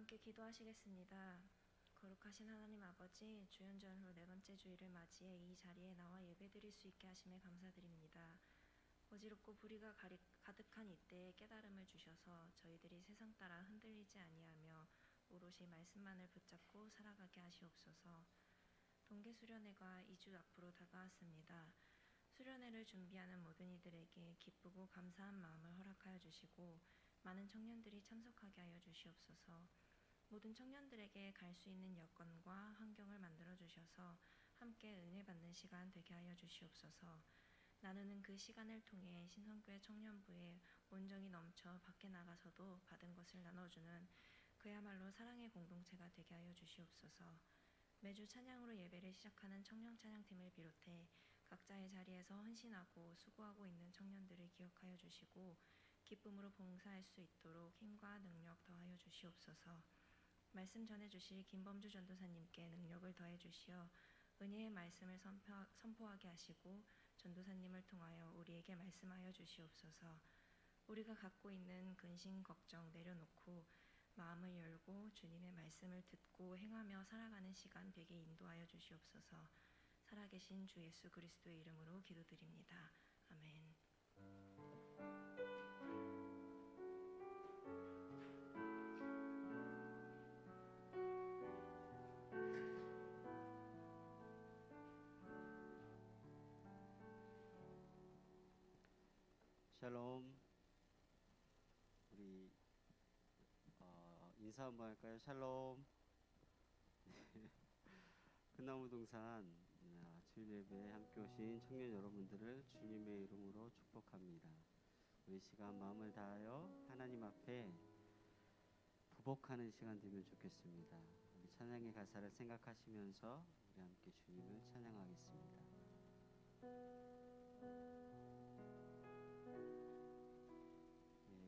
함께 기도하시겠습니다. 거룩하신 하나님 아버지, 주연전 후 네 번째 주일을 맞이해 이 자리에 나와 예배드릴 수 있게 하심에 감사드립니다. 어지럽고 불의가 가득한 이때에 깨달음을 주셔서 저희들이 세상 따라 흔들리지 아니하며 오롯이 말씀만을 붙잡고 살아가게 하시옵소서. 동계 수련회가 2주 앞으로 다가왔습니다. 수련회를 준비하는 모든 이들에게 기쁘고 감사한 마음을 허락하여 주시고 많은 청년들이 참석하게 하여 주시옵소서. 모든 청년들에게 갈 수 있는 여건과 환경을 만들어 주셔서 함께 은혜 받는 시간 되게 하여 주시옵소서. 나누는 그 시간을 통해 신성교회 청년부에 온정이 넘쳐 밖에 나가서도 받은 것을 나눠주는 그야말로 사랑의 공동체가 되게 하여 주시옵소서. 매주 찬양으로 예배를 시작하는 청년 찬양팀을 비롯해 각자의 자리에서 헌신하고 수고하고 있는 청년들을 기억하여 주시고 기쁨으로 봉사할 수 있도록 힘과 능력 더하여 주시옵소서. 말씀 전해주실 김범주 전도사님께 능력을 더해 주시어 은혜의 말씀을 선포하게 하시고 전도사님을 통하여 우리에게 말씀하여 주시옵소서. 우리가 갖고 있는 근심 걱정 내려놓고 마음을 열고 주님의 말씀을 듣고 행하며 살아가는 시간 되게 인도하여 주시옵소서. 살아계신 주 예수 그리스도의 이름으로 기도드립니다. 아멘. 샬롬. 우리 인사 한번 할까요? 샬롬. 큰나무 동산 주일 예배에 함께 오신 청년 여러분들을 주님의 이름으로 축복합니다. 우리 시간 마음을 다하여 하나님 앞에 부복하는 시간 되면 좋겠습니다. 우리 찬양의 가사를 생각하시면서 우리 함께 주님을 찬양하겠습니다.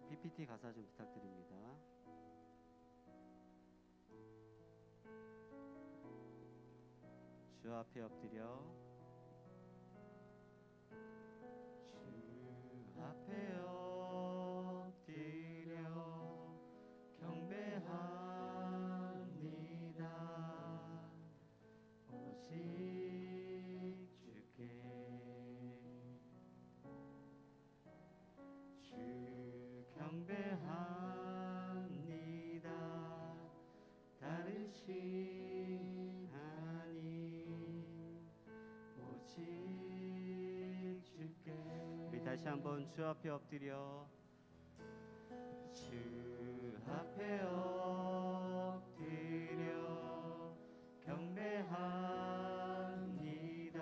PPT 가사 좀 부탁드립니다. 주 앞에 엎드려 주 앞에 엎드려 경배합니다. 오직 주께 주 경배합니다. 다른 신 하나님 오직 주께. 우리 다시 한번 주 앞에 엎드려 주 앞에 엎드려 경배합니다.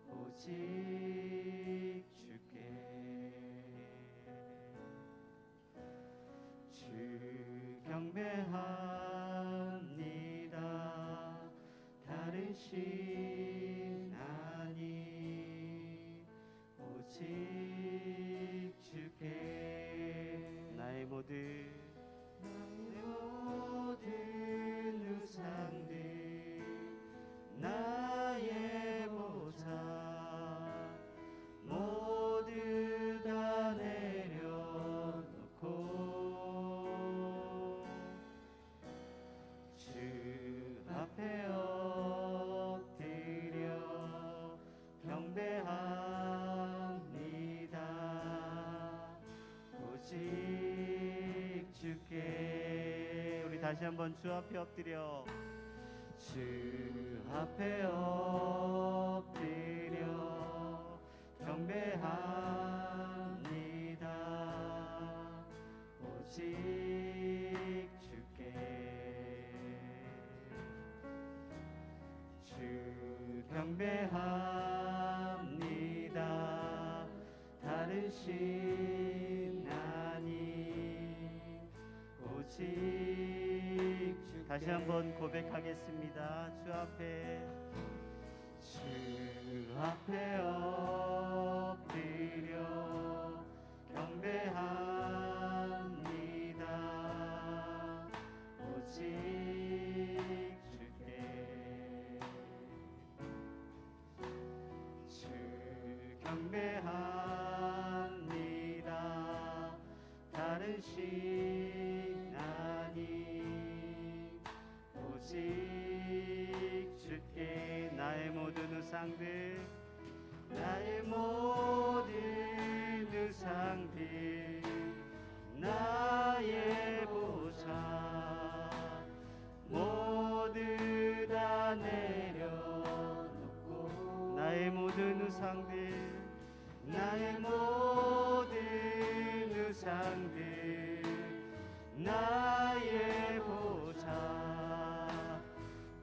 오직 주께 주 경배합니다. 다른 신 아님 오직 주께. 나의 모든 우상들 나의 보상 모두 다 내려놓고 주 앞에 엎드려 경배합니다. 오직 주께. 우리 다시 한번 주 앞에 엎드려 주 앞에 엎드려 경배합니다. 오직 주께 주 경배합니다. 다른 신 아님 오직 주. 다시 한번 고백하겠습니다. 주 앞에 엎드려 경배합니다. 오직 주께 주 경배합니다. 다른 신 아님 우상들 나의 보좌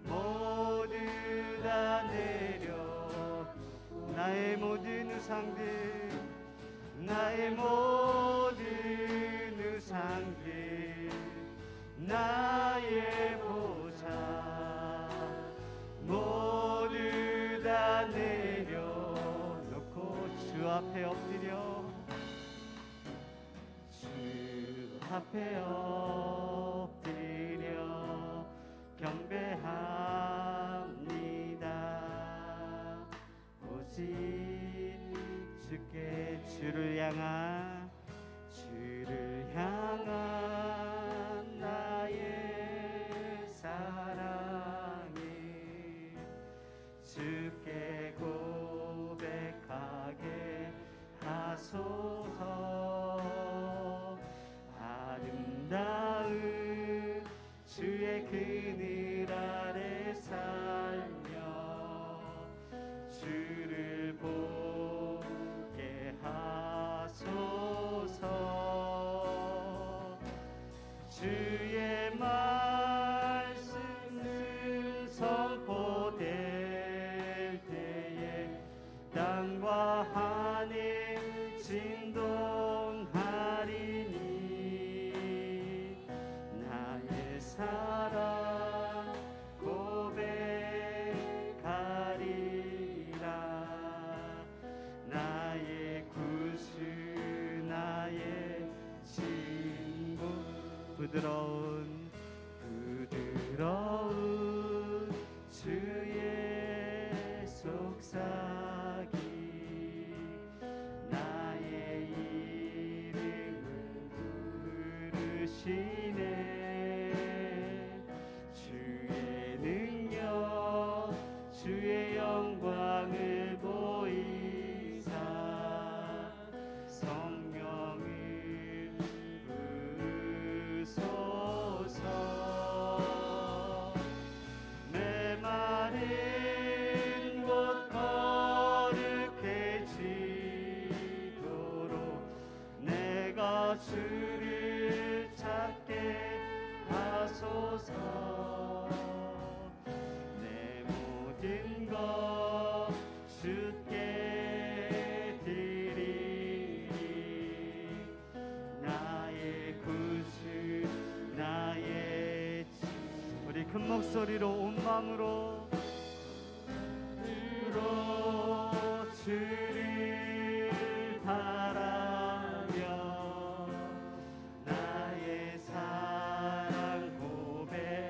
모두 다 내려 나의 모든 우상들 나의 모든 우상들 나의 보좌 모두 다 내려놓고 주 앞에 엎드려 주 앞에 엎드려 경배합니다. 오직 주께 주를 향한 나의 사랑이 주께 고백하게 하소서. 아름다운 주의 그늘 아래 살며 주를 보게 하소서. 주의 말씀은 선포될 때에 땅과 하늘 진동하리니 나의 사랑 고백하리라. 나의 구주 나의 친구 부드러운 주의 속삭이 나의 이름을 부르시네. 주의 능력 주의 영광을 보이사 성령을 부으소서. 메마른 곳 거룩해지도록 내가 주를 찾게 하소서. 내 모든 것 주께 드리리. 나의 구주 나의 주. 우리 큰 목소리로 온 마음으로 주를 바라며 나의 사랑 고백하리라.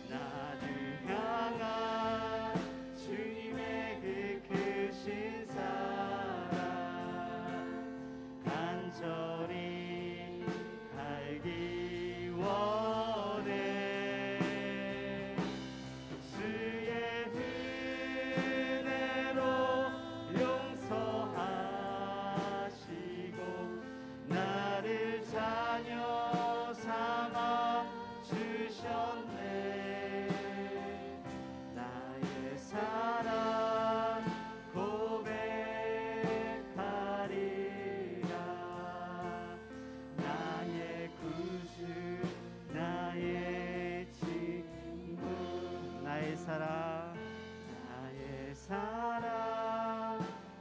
나를 향한 주님의 그 크신 사랑 간절히 알기 원해. 주의 은혜로 용서하시고 나를 자녀 삼아 주셨네. 나의 사랑 고백하리라. 나의 구주 나의 친구 나의 사랑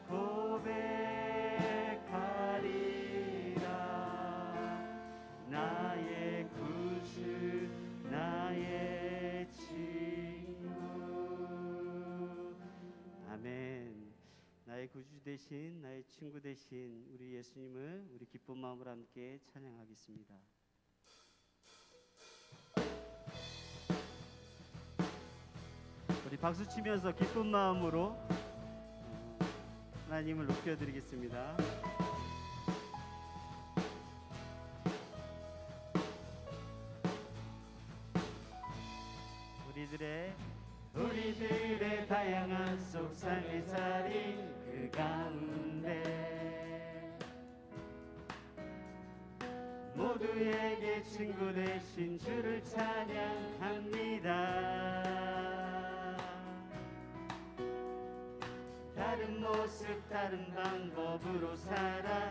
고백하리라. 나의 구주 나의 친구. 아멘. 나의 구주 되신 나의 친구 되신 우리 예수님을 우리 기쁜 마음으로 함께 찬양하겠습니다. 우리 박수 치면서 기쁜 마음으로 하나님을 높여드리겠습니다. 우리들의 다양한 속상의 자리 그 가운데 모두에게 친구 되신 주를 찬양합니다. 다른 다른 모습 다른 방법으로 살아가지만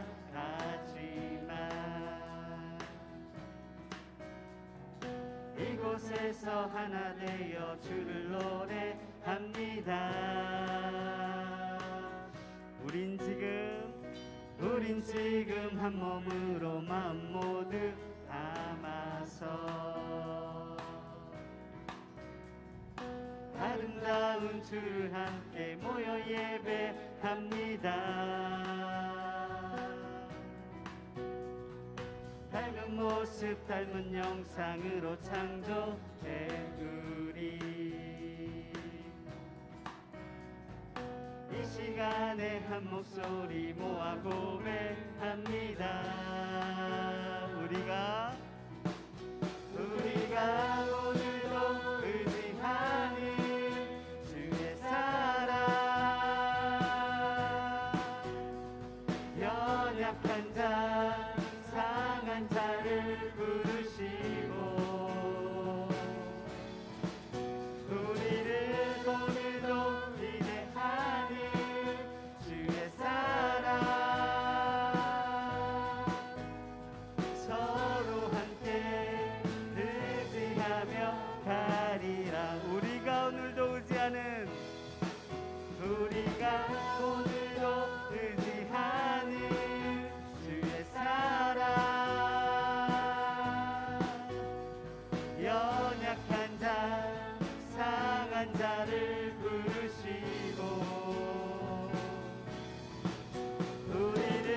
이곳에서 하나 되어 주를 노래합니다. 우린 지금 한 몸으로 마음 모두 담아서 아름다운 주를 함께 모여 예배합니다. 닮은 모습 닮은 영상으로 창조된 우리 이 시간에 한 목소리 모아 고백합니다. 우리가 오늘도 의지하는 주의 사랑 연약한 자 상한 자를 부르시고 우리를 오늘도 기대하는 주의 사랑 서로 함께 의지하며 가리라. 우리가 오늘도 의지하는 주의 사랑 연약한 자 상한 자를 부르시고 우리를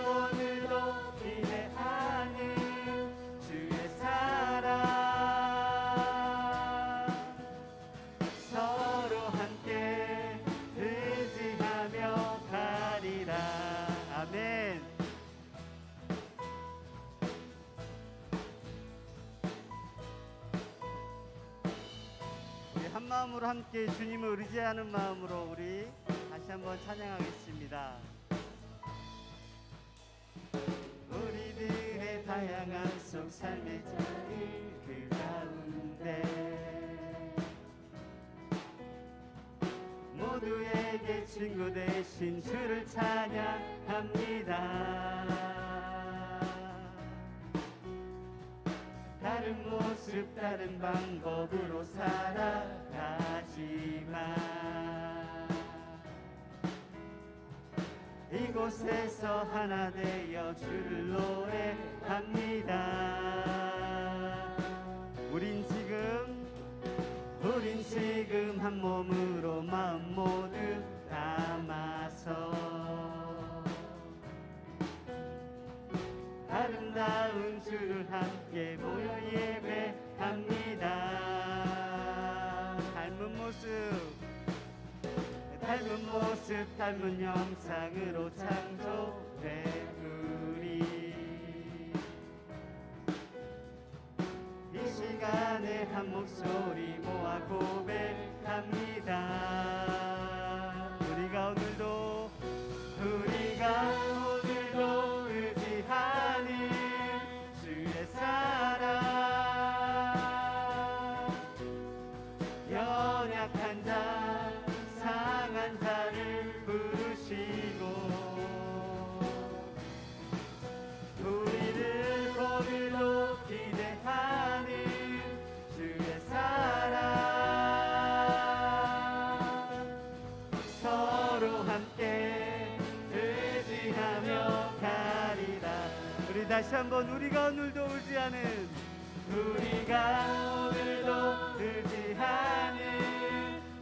오늘도 기대하는 주의 사랑 서로 함께 의지하며 가리라. 아멘. 우리 한 마음으로 함께 주님을 의지하는 마음으로 우리 다시 한번 찬양하겠습니다. 우리들의 다양한 속 삶의 자리 그 가운데 모두에게 친구 되신 주를 찬양합니다. 다른 모습 다른 방법으로 살아가지만 이곳에서 하나 되어 주를 노래합니다. 우린 지금 한 몸으로 마음 모두 담아서 아름다운 주를 함께 모여 예배합니다. 닮은 모습 닮은 영상으로 창조된 우리 이 시간에 한 목소리 모아 고백합니다. 우리가 오늘도 의지하는 주의 사랑 연약한 자 상한 자를 부르시고 우리를 오늘도 기대하는 주의 사랑 서로 함께 의지하며 가리라. 우리 다시 한번 우리가 오늘도 의지하는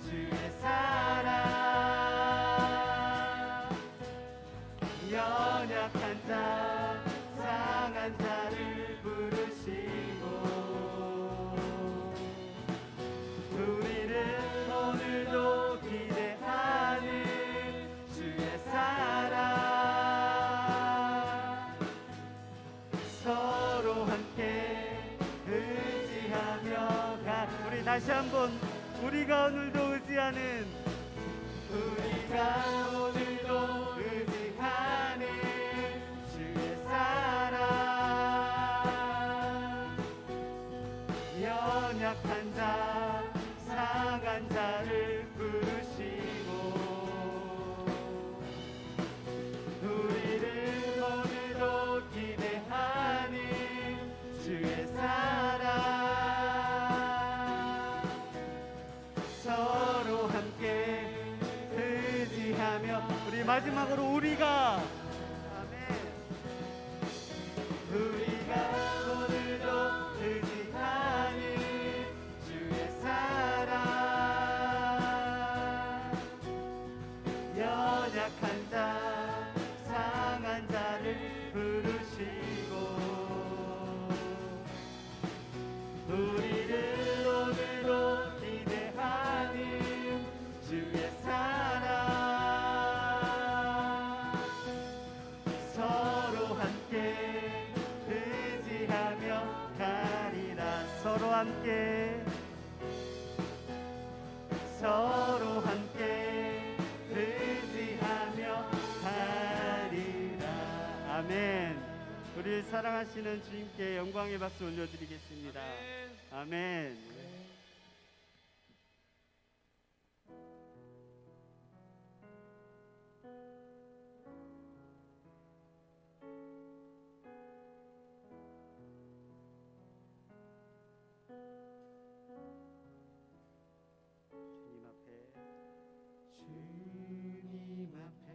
주의 사랑 연약한 자 상한 자를 부르시고 우리를 오늘도 기대하는 주의 사랑 서로 함께 의지하며 우리 다시 한번 우리가 오늘도 의지하는 주의 사랑 연약한 자 상한 자를 부르시고 마지막으로 우리가 오늘도 의지하는 주의 사랑 연약한 자 상한 자를 부르시고 우리를 오늘도 기대하는 주의 사랑 서로 함께 의지하며 가리라 서로 함께 의지하며 가리라. 아멘. 우리를 사랑하시는 주님께 영광의 박수 올려드리겠습니다. 아멘. 주님 앞에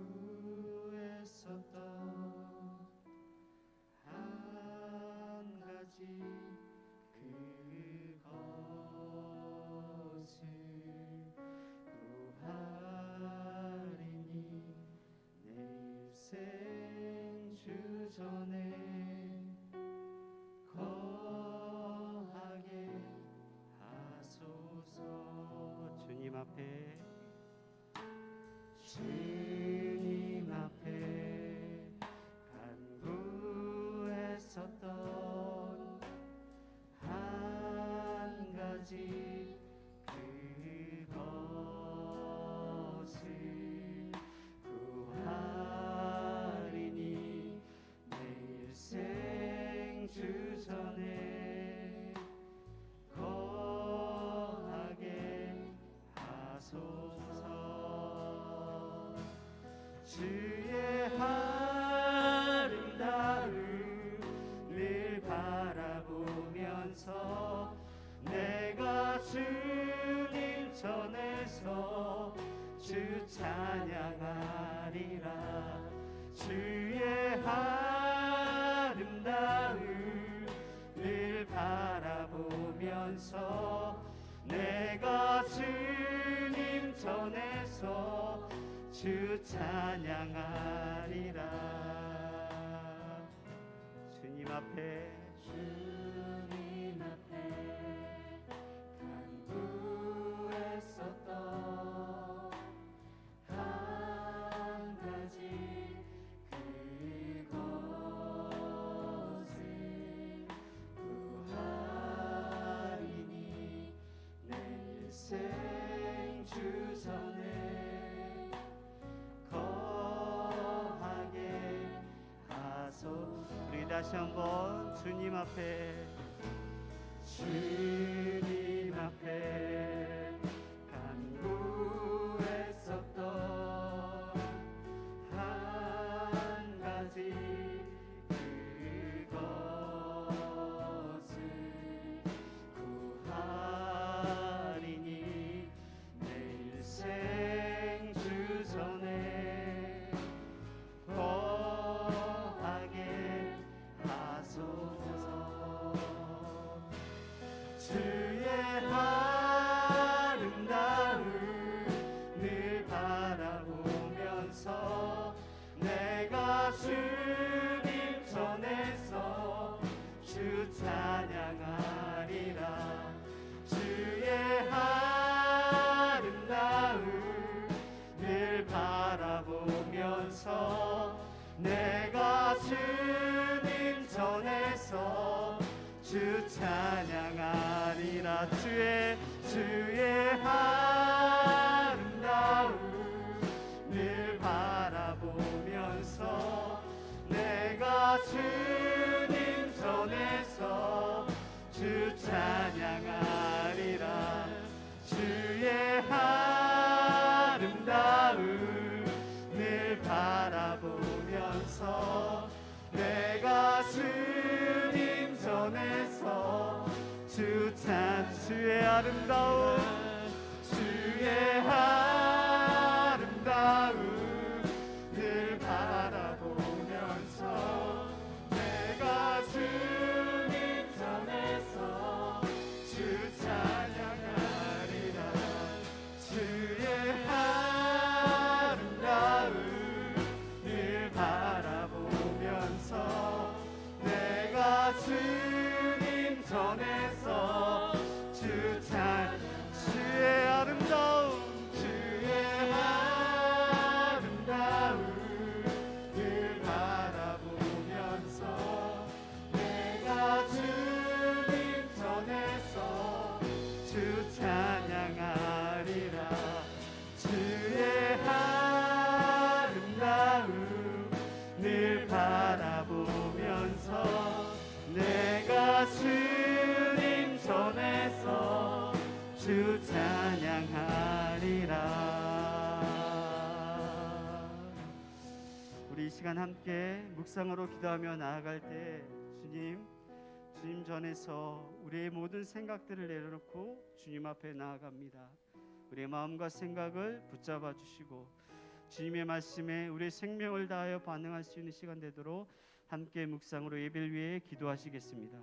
간구했었던 한 가지 그것을 구하리니 내 일생 주전에 거하게 하소서. 주님 앞에 간구했었던 한 가지 그것을 구하리니 내 일생 주전에 거하게 하소서. 주의 아름다움을 바라보면서 내가 주님 전에서 주 찬양하리라. 주의 아름다움을 바라보면서 내가 주님 전에서 주 찬양하리라. 주님 앞에 간구했었던 한 가지 그것을 구하리니 내 일생 주전에 거하게 하소서. 우리 다시 한번 주님 앞에 간구했었던 한 가지 그것을 구하리니 내 일생 주전에 거하게 하소서. 주의 아름다움을 바라보면서 내가 주님 전에서 주 찬양하리라. 주의 아름다움을 바라보면서 내가 주님 전에서 주 찬양하리라. 주의 아름다움을 바라보면서 내가 주님 전에서 주 찬양하리라. 주의 아름다움을 바라보면서 내가 주님 전에서 주의 아름다움 주의 아름다움 우리 이 시간 함께 묵상으로 기도하며 나아갈 때 주님 전에서 우리의 모든 생각들을 내려놓고 주님 앞에 나아갑니다. 우리의 마음과 생각을 붙잡아 주시고 주님의 말씀에 우리의 생명을 다하여 반응할 수 있는 시간 되도록 함께 묵상으로 예배를 위해 기도하시겠습니다.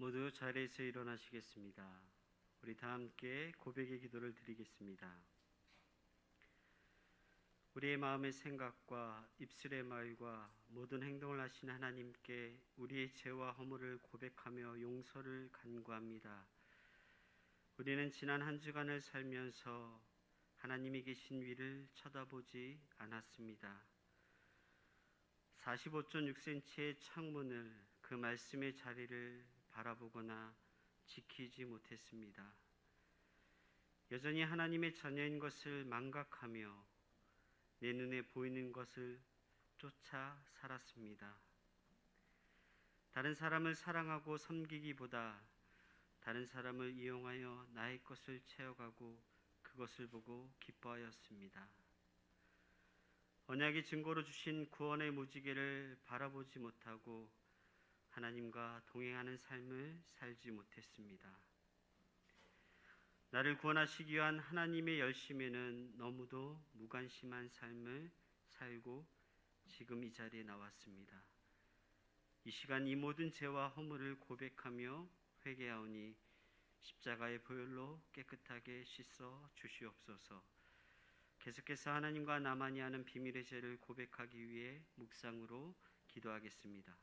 모두 자리에서 일어나시겠습니다. 우리 다 함께 고백의 기도를 드리겠습니다. 우리의 마음의 생각과 입술의 말과 모든 행동을 하신 하나님께 우리의 죄와 허물을 고백하며 용서를 간구합니다. 우리는 지난 한 주간을 살면서 하나님이 계신 위를 쳐다보지 않았습니다. 45.6cm의 창문을, 그 말씀의 자리를 바라보거나 지키지 못했습니다. 여전히 하나님의 자녀인 것을 망각하며 내 눈에 보이는 것을 쫓아 살았습니다. 다른 사람을 사랑하고 섬기기보다 다른 사람을 이용하여 나의 것을 채워가고 그것을 보고 기뻐하였습니다. 언약의 증거로 주신 구원의 무지개를 바라보지 못하고 하나님과 동행하는 삶을 살지 못했습니다. 나를 구원하시기 위한 하나님의 열심에는 너무도 무관심한 삶을 살고 지금 이 자리에 나왔습니다. 이 시간 이 모든 죄와 허물을 고백하며 회개하오니 십자가의 보혈로 깨끗하게 씻어 주시옵소서. 계속해서 하나님과 나만이 하는 비밀의 죄를 고백하기 위해 묵상으로 기도하겠습니다.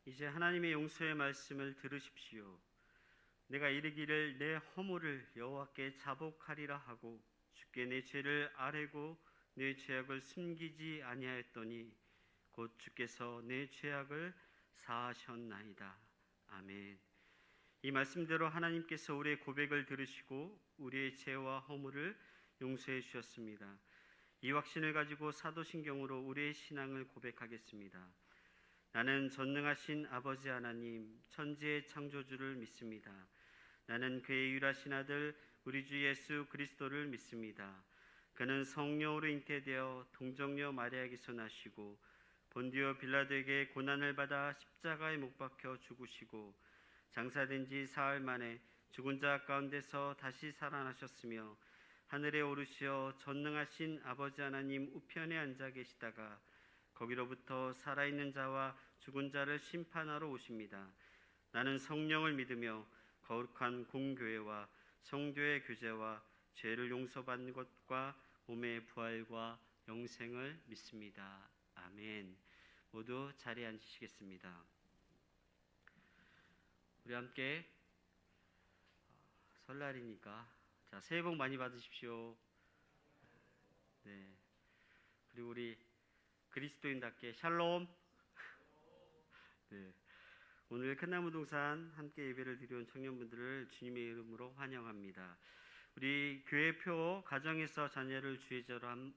이제 하나님의 용서의 말씀을 들으십시오. 내가 이르기를 내 허물을 여호와께 자복하리라 하고 주께 내 죄를 아뢰고 내 죄악을 숨기지 아니하였더니 곧 주께서 내 죄악을 사하셨나이다. 아멘. 이 말씀대로 하나님께서 우리의 고백을 들으시고 우리의 죄와 허물을 용서해 주셨습니다. 이 확신을 가지고 사도신경으로 우리의 신앙을 고백하겠습니다. 나는 전능하신 아버지 하나님, 천지의 창조주를 믿습니다. 나는 그의 유일하신 아들 우리 주 예수 그리스도를 믿습니다. 그는 성령으로 잉태되어 동정녀 마리아에게서 나시고 본디오 빌라도에게 고난을 받아 십자가에 못 박혀 죽으시고 장사된 지 사흘 만에 죽은 자 가운데서 다시 살아나셨으며 하늘에 오르시어 전능하신 아버지 하나님 우편에 앉아 계시다가 거기로부터 살아있는 자와 죽은 자를 심판하러 오십니다. 나는 성령을 믿으며 거룩한 공교회와 성도의 교제와 죄를 용서받는 것과 몸의 부활과 영생을 믿습니다. 아멘. 모두 자리에 앉으시겠습니다. 우리 함께 설날이니까 자, 새해 복 많이 받으십시오. 네. 그리고 우리 그리스도인답게 샬롬. 네, 오늘 큰나무동산 함께 예배를 드려온 청년분들을 주님의 이름으로 환영합니다. 우리 교회표 가정에서 자녀를 주의 제자로 한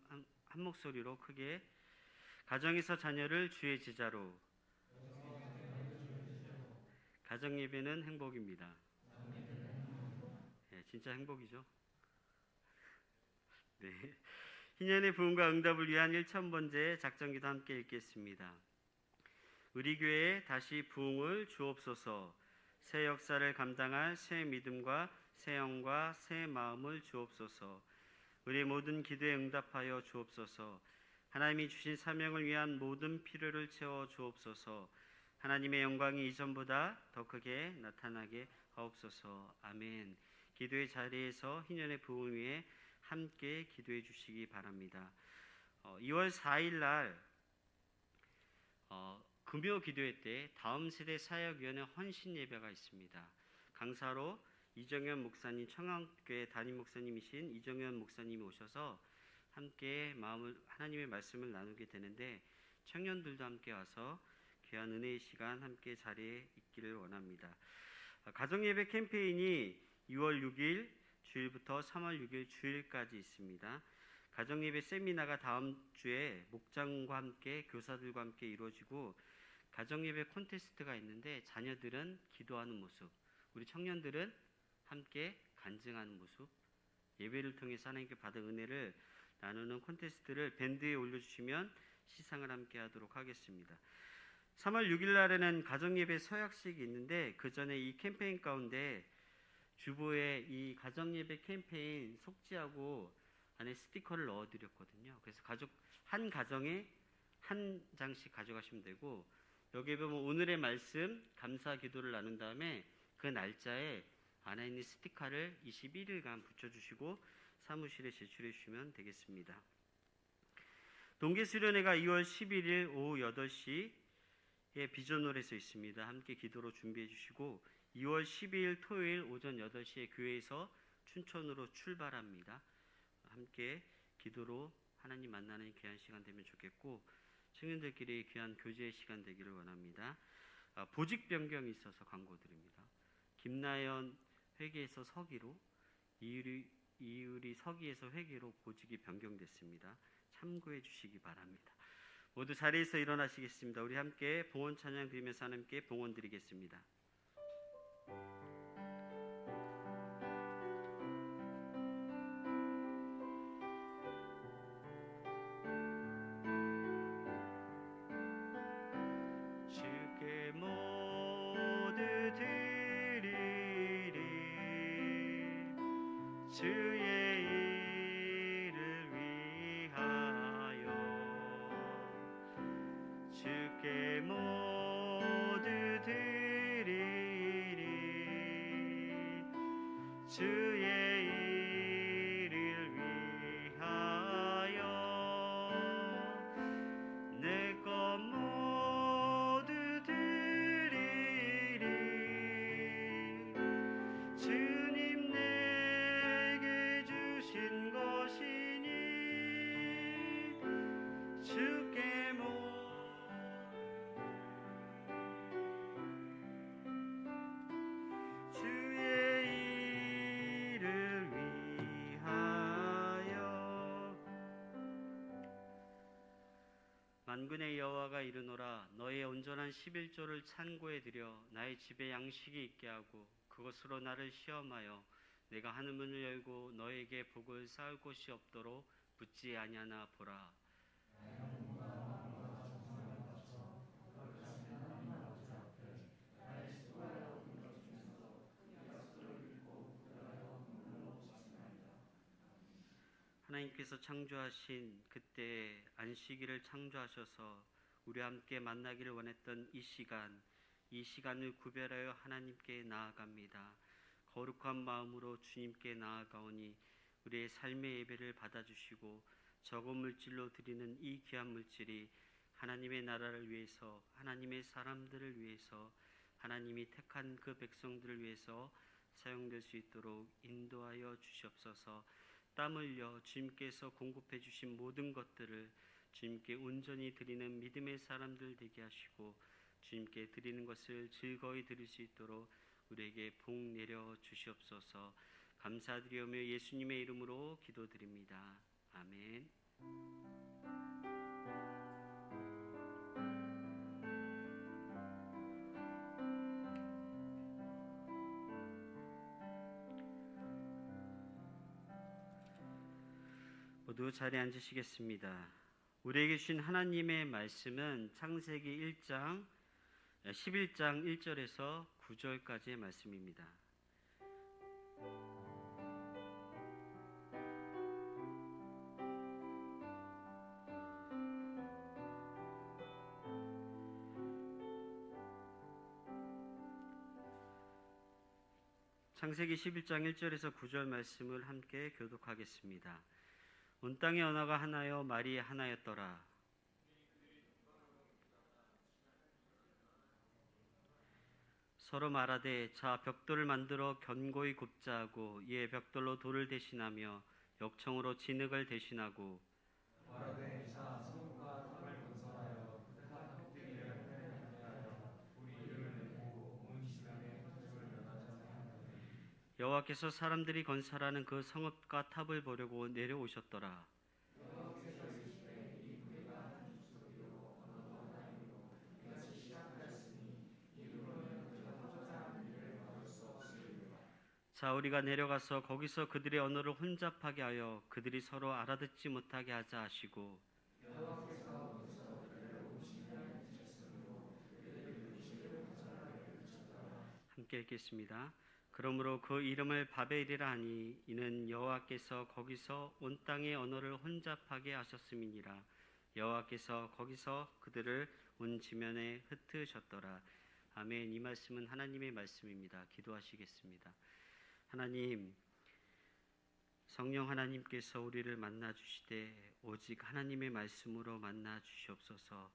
목소리로 크게 가정에서 자녀를 주의 제자로. 가정 예배는 행복입니다. 네, 진짜 행복이죠. 네, 희년의 부흥과 응답을 위한 1000번째 작정기도 함께 읽겠습니다. 우리 교회에 다시 부흥을 주옵소서. 새 역사를 감당할 새 믿음과 새 영과 새 마음을 주옵소서. 우리 모든 기도에 응답하여 주옵소서. 하나님이 주신 사명을 위한 모든 필요를 채워 주옵소서. 하나님의 영광이 이전보다 더 크게 나타나게 하옵소서. 아멘. 기도의 자리에서 희년의 부흥 위에 함께 기도해 주시기 바랍니다. 2월 4일 날 금요 기도회 때 다음 세대 사역위원회 헌신 예배가 있습니다. 강사로 이정현 목사님, 청양교회 담임 목사님이신 이정현 목사님이 오셔서 함께 하나님의 말씀을 나누게 되는데 청년들도 함께 와서 귀한 은혜의 시간 함께 자리에 있기를 원합니다. 가정예배 캠페인이 2월 6일 주일부터 3월 6일 주일까지 있습니다. 가정예배 세미나가 다음 주에 목장과 함께 교사들과 함께 이루어지고 가정예배 콘테스트가 있는데 자녀들은 기도하는 모습, 우리 청년들은 함께 간증하는 모습, 예배를 통해서 하나님께 받은 은혜를 나누는 콘테스트를 밴드에 올려주시면 시상을 함께 하도록 하겠습니다. 3월 6일 날에는 가정예배 서약식이 있는데 그 전에 이 캠페인 가운데 주보에 이 가정예배 캠페인 속지하고 안에 스티커를 넣어드렸거든요. 그래서 한 가정에 한 장씩 가져가시면 되고 여기에 보면 오늘의 말씀 감사 기도를 나눈 다음에 그 날짜에 안에 있는 스티커를 21일간 붙여주시고 사무실에 제출해 주시면 되겠습니다. 동계수련회가 2월 11일 오후 8시에 비전홀에서 있습니다. 함께 기도로 준비해 주시고 2월 12일 토요일 오전 8시에 교회에서 춘천으로 출발합니다. 함께 기도로 하나님 만나는 귀한 시간 되면 좋겠고 청년들끼리 귀한 교제의 시간 되기를 원합니다. 보직 변경이 있어서 광고드립니다. 김나연 회계에서 서기로, 이율이 서기에서 회계로 보직이 변경됐습니다. 참고해 주시기 바랍니다. 모두 자리에서 일어나시겠습니다. 우리 함께 봉헌 찬양 드리면서 하나님께 봉헌 드리겠습니다. 주께 모두 드리리 주의 일을 위하여 주께 모두 드리리 주의 일을 위하여 내 것 모두 드리리 주님 내게 주신 것이니 주께 주의 일을 위하여. 만군의 여호와가 이르노라 너의 온전한 11조를 창고에 들여 나의 집에 양식이 있게 하고 그것으로 나를 시험하여 내가 하늘문을 열고 너에게 복을 쌓을 곳이 없도록 붙지 아니하나 보라. 하나님께서 창조하신 그때 안식일을 창조하셔서 우리와 함께 만나기를 원했던 이 시간을 구별하여 하나님께 나아갑니다. 거룩한 마음으로 주님께 나아가오니 우리의 삶의 예배를 받아주시고 적은 물질로 드리는 이 귀한 물질이 하나님의 나라를 위해서, 하나님의 사람들을 위해서, 하나님이 택한 그 백성들을 위해서 사용될 수 있도록 인도하여 주시옵소서. 땀 흘려 주님께서 공급해 주신 모든 것들을 주님께 온전히 드리는 믿음의 사람들 되게 하시고 주님께 드리는 것을 즐거이 드릴 수 있도록 우리에게 복 내려 주시옵소서. 감사드리오며 예수님의 이름으로 기도드립니다. 아멘. 모두 자리에 앉으시겠습니다. 우리에게 주신 하나님의 말씀은 창세기 11장 1절에서 9절까지의 말씀입니다. 창세기 11장 1절에서 9절 말씀을 함께 교독하겠습니다. 온 땅의 언어가 하나요 말이 하나였더라. 서로 말하되 자 벽돌을 만들어 견고히 굽자 하고 이에 벽돌로 돌을 대신하며 역청으로 진흙을 대신하고 말하되 자 성과 탑을 건설하여 그 탑 꼭대기를 하여 우리 이름을 내고 온 지면에 표적을 면하자 하였더니 여호와께서 사람들이 건설하는 그 성읍과 탑을 보려고 내려오셨더라. 여호와께서 이르시되 이 무리가 한 족속이요 언어도 하나이요 이같이 시작하였으니 이후로는 그가 허전한 일을 막을 수 없으리로다. 자 우리가 내려가서 거기서 그들의 언어를 혼잡하게 하여 그들이 서로 알아듣지 못하게 하자 하시고 여호와께서 거기서 그들을 온 지면에 드셨으므로 그들이 그 집을 거절하게 그쳤더라. 함께 읽겠습니다. 그러므로 그 이름을 바벨이라 하니 이는 여호와께서 거기서 온 땅의 언어를 혼잡하게 하셨음이니라. 여호와께서 거기서 그들을 온 지면에 흩으셨더라. 아멘. 이 말씀은 하나님의 말씀입니다. 기도하시겠습니다. 하나님, 성령 하나님께서 우리를 만나 주시되 오직 하나님의 말씀으로 만나 주시옵소서.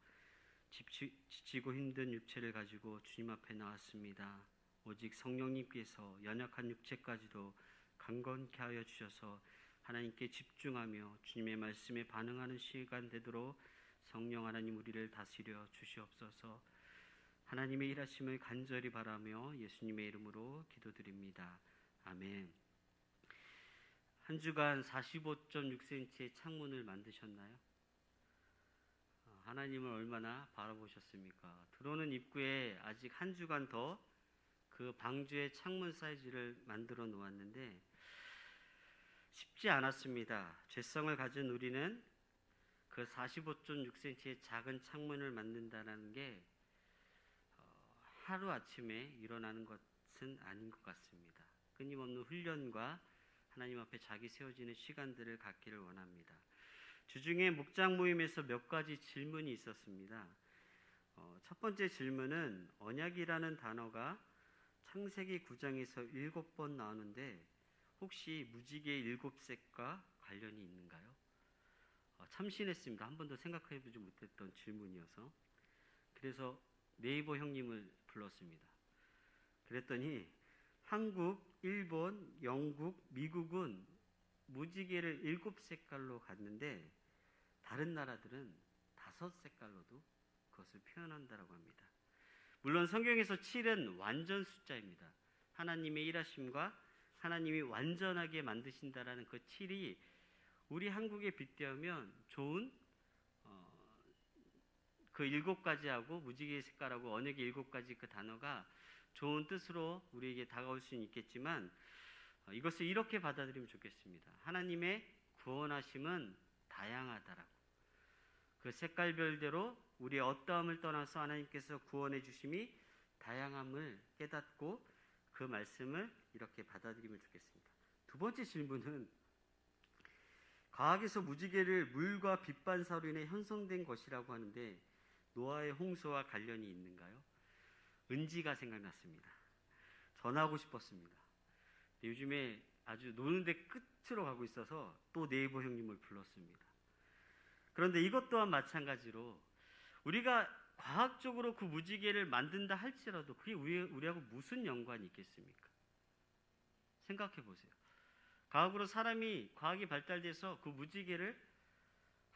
지치고 힘든 육체를 가지고 주님 앞에 나왔습니다. 오직 성령님께서 연약한 육체까지도 강건케 하여 주셔서 하나님께 집중하며 주님의 말씀에 반응하는 시간 되도록 성령 하나님 우리를 다스려 주시옵소서. 하나님의 일하심을 간절히 바라며 예수님의 이름으로 기도드립니다. 아멘. 한 주간 45.6cm의 창문을 만드셨나요? 하나님을 얼마나 바라보셨습니까? 들어오는 입구에 아직 한 주간 더 그 방주의 창문 사이즈를 만들어 놓았는데 쉽지 않았습니다. 죄성을 가진 우리는 그 45.6cm의 작은 창문을 만든다는 게 하루아침에 일어나는 것은 아닌 것 같습니다. 끊임없는 훈련과 하나님 앞에 자기 세워지는 시간들을 갖기를 원합니다. 주중에 목장 모임에서 몇 가지 질문이 있었습니다. 첫 번째 질문은 언약이라는 단어가 창세기 9장에서 7번 나오는데 혹시 무지개 7색과 관련이 있는가요? 참신했습니다. 한 번도 생각해보지 못했던 질문이어서. 그래서 네이버 형님을 불렀습니다. 그랬더니 한국, 일본, 영국, 미국은 무지개를 7색깔로 갔는데 다른 나라들은 5색깔로도 그것을 표현한다고 합니다. 물론 성경에서 7은 완전 숫자입니다. 하나님의 일하심과 하나님이 완전하게 만드신다라는 그 7이 우리 한국에 빗대어면 좋은 그 7가지하고 무지개 색깔하고 언약의 7가지 그 단어가 좋은 뜻으로 우리에게 다가올 수는 있겠지만 이것을 이렇게 받아들이면 좋겠습니다. 하나님의 구원하심은 다양하다라고. 그 색깔별대로 우리의 어떠함을 떠나서 하나님께서 구원해 주심이 다양함을 깨닫고 그 말씀을 이렇게 받아들이면 좋겠습니다. 두 번째 질문은 과학에서 무지개를 물과 빛 반사로 인해 형성된 것이라고 하는데 노아의 홍수와 관련이 있는가요? 은지가 생각났습니다. 전하고 싶었습니다. 요즘에 아주 노는데 끝으로 가고 있어서 또 네이버 형님을 불렀습니다. 그런데 이것 또한 마찬가지로 우리가 과학적으로 그 무지개를 만든다 할지라도 그게 우리하고 무슨 연관이 있겠습니까? 생각해 보세요. 과학이 발달돼서 그 무지개를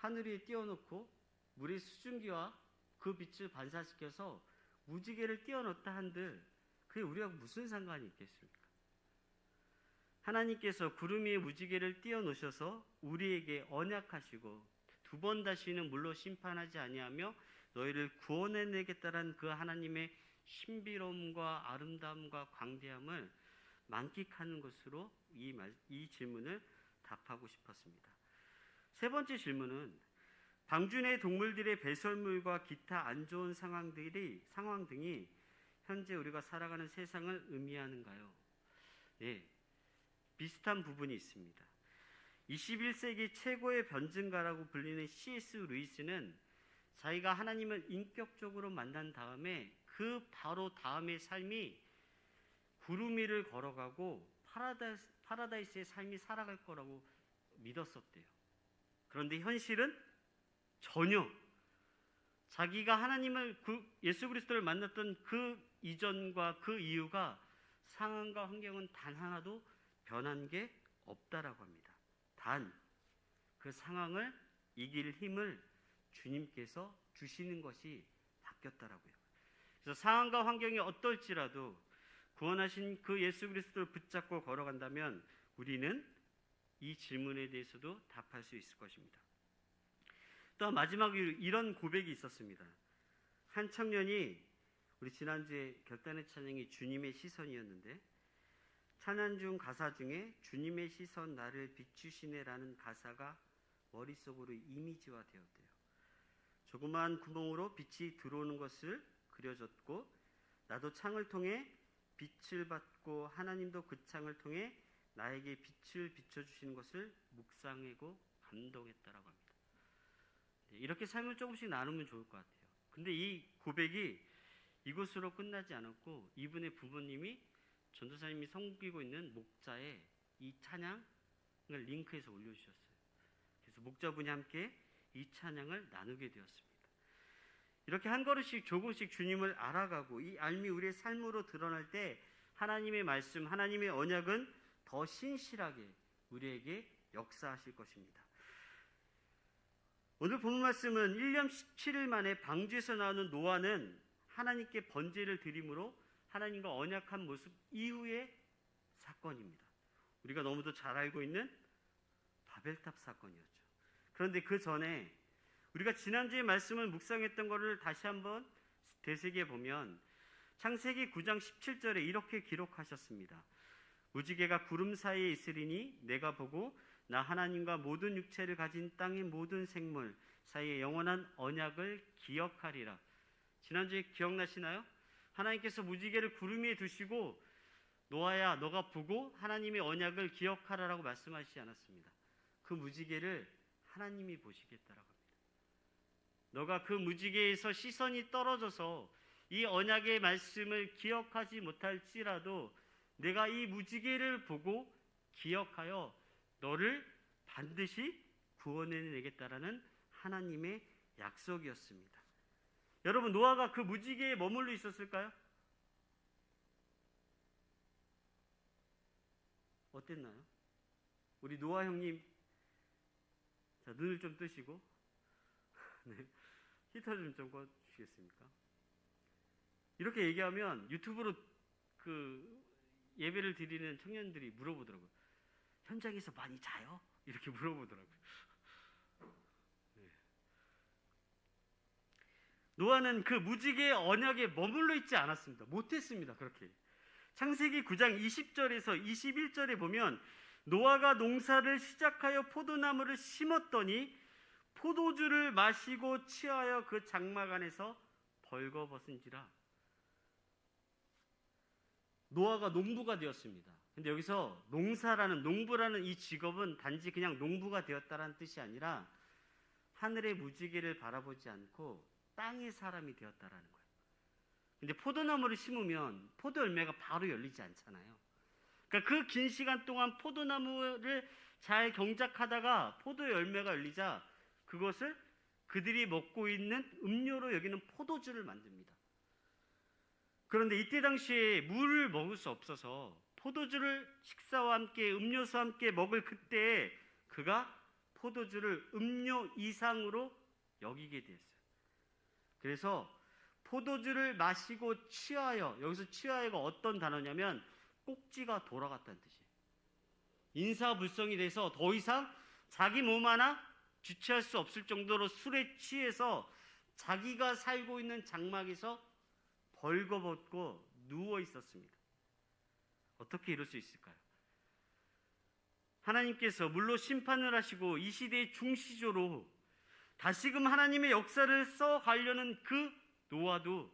하늘 위에 띄워놓고 물의 수증기와 그 빛을 반사시켜서 무지개를 띄워놓다 한들 그게 우리가 무슨 상관이 있겠습니까? 하나님께서 구름 위에 무지개를 띄워놓으셔서 우리에게 언약하시고 두 번 다시는 물로 심판하지 아니하며 너희를 구원해내겠다라는 그 하나님의 신비로움과 아름다움과 광대함을 만끽하는 것으로 이 질문을 답하고 싶었습니다. 세 번째 질문은 방주 내 동물들의 배설물과 기타 안 좋은 상황 등이 현재 우리가 살아가는 세상을 의미하는가요? 네, 비슷한 부분이 있습니다. 21세기 최고의 변증가라고 불리는 C.S. 루이스는 자기가 하나님을 인격적으로 만난 다음에 그 바로 다음의 삶이 구름 위를 걸어가고 파라다이스의 삶이 살아갈 거라고 믿었었대요. 그런데 현실은 전혀 자기가 하나님을 예수 그리스도를 만났던 그 이전과 그 이유가 상황과 환경은 단 하나도 변한 게 없다라고 합니다. 단 그 상황을 이길 힘을 주님께서 주시는 것이 바뀌었다라고요. 그래서 상황과 환경이 어떨지라도 구원하신 그 예수 그리스도를 붙잡고 걸어간다면 우리는 이 질문에 대해서도 답할 수 있을 것입니다. 또 마지막으로 이런 고백이 있었습니다. 한 청년이 우리 지난주에 결단의 찬양이 주님의 시선이었는데 찬양 중 가사 중에 주님의 시선 나를 비추시네라는 가사가 머릿속으로 이미지화 되었대요. 조그마한 구멍으로 빛이 들어오는 것을 그려줬고 나도 창을 통해 빛을 받고 하나님도 그 창을 통해 나에게 빛을 비춰주시는 것을 묵상하고 감동했다라고 합니다. 이렇게 삶을 조금씩 나누면 좋을 것 같아요. 근데 이 고백이 이것으로 끝나지 않았고 이분의 부모님이 전도사님이 섬기고 있는 목자에 이 찬양을 링크해서 올려주셨어요. 그래서 목자분이 함께 이 찬양을 나누게 되었습니다. 이렇게 한 걸음씩 조금씩 주님을 알아가고 이 삶이 우리의 삶으로 드러날 때 하나님의 말씀, 하나님의 언약은 더 신실하게 우리에게 역사하실 것입니다. 오늘 본문 말씀은 1년 17일 만에 방주에서 나오는 노아는 하나님께 번제를 드림으로 하나님과 언약한 모습 이후의 사건입니다. 우리가 너무도 잘 알고 있는 바벨탑 사건이었죠. 그런데 그 전에 우리가 지난주에 말씀을 묵상했던 것을 다시 한번 되새겨 보면 창세기 9장 17절에 이렇게 기록하셨습니다. 무지개가 구름 사이에 있으리니 내가 보고 나 하나님과 모든 육체를 가진 땅의 모든 생물 사이에 영원한 언약을 기억하리라. 지난주에 기억나시나요? 하나님께서 무지개를 구름 위에 두시고 노아야 너가 보고 하나님의 언약을 기억하라라고 말씀하시지 않았습니다. 그 무지개를 하나님이 보시겠다라고 합니다. 너가 그 무지개에서 시선이 떨어져서 이 언약의 말씀을 기억하지 못할지라도 내가 이 무지개를 보고 기억하여 너를 반드시 구원해내겠다라는 하나님의 약속이었습니다. 여러분, 노아가 그 무지개에 머물러 있었을까요? 어땠나요? 우리 노아 형님, 자, 눈을 좀 뜨시고 네, 히터 좀 꺼주시겠습니까? 이렇게 얘기하면 유튜브로 그 예배를 드리는 청년들이 물어보더라고요. 현장에서 많이 자요? 이렇게 물어보더라고요. 네. 노아는 그 무지개의 언약에 머물러 있지 않았습니다. 못했습니다. 그렇게. 창세기 9장 20절에서 21절에 보면 노아가 농사를 시작하여 포도나무를 심었더니 포도주를 마시고 취하여 그 장막 안에서 벌거벗은지라. 노아가 농부가 되었습니다. 근데 여기서 농부라는 이 직업은 단지 그냥 농부가 되었다라는 뜻이 아니라 하늘의 무지개를 바라보지 않고 땅의 사람이 되었다라는 거예요. 근데 포도나무를 심으면 포도 열매가 바로 열리지 않잖아요. 그러니까 그 긴 시간 동안 포도나무를 잘 경작하다가 포도 열매가 열리자 그것을 그들이 먹고 있는 음료로 여기는 포도주를 만듭니다. 그런데 이때 당시에 물을 먹을 수 없어서 포도주를 식사와 함께 음료수와 함께 먹을 그때에 그가 포도주를 음료 이상으로 여기게 되었어요. 그래서 포도주를 마시고 취하여, 여기서 취하여가 어떤 단어냐면 꼭지가 돌아갔다는 뜻이에요. 인사불성이 돼서 더 이상 자기 몸 하나 주체할 수 없을 정도로 술에 취해서 자기가 살고 있는 장막에서 벌거벗고 누워 있었습니다. 어떻게 이럴 수 있을까요? 하나님께서 물론 심판을 하시고 이 시대의 중시조로 다시금 하나님의 역사를 써가려는 그 노아도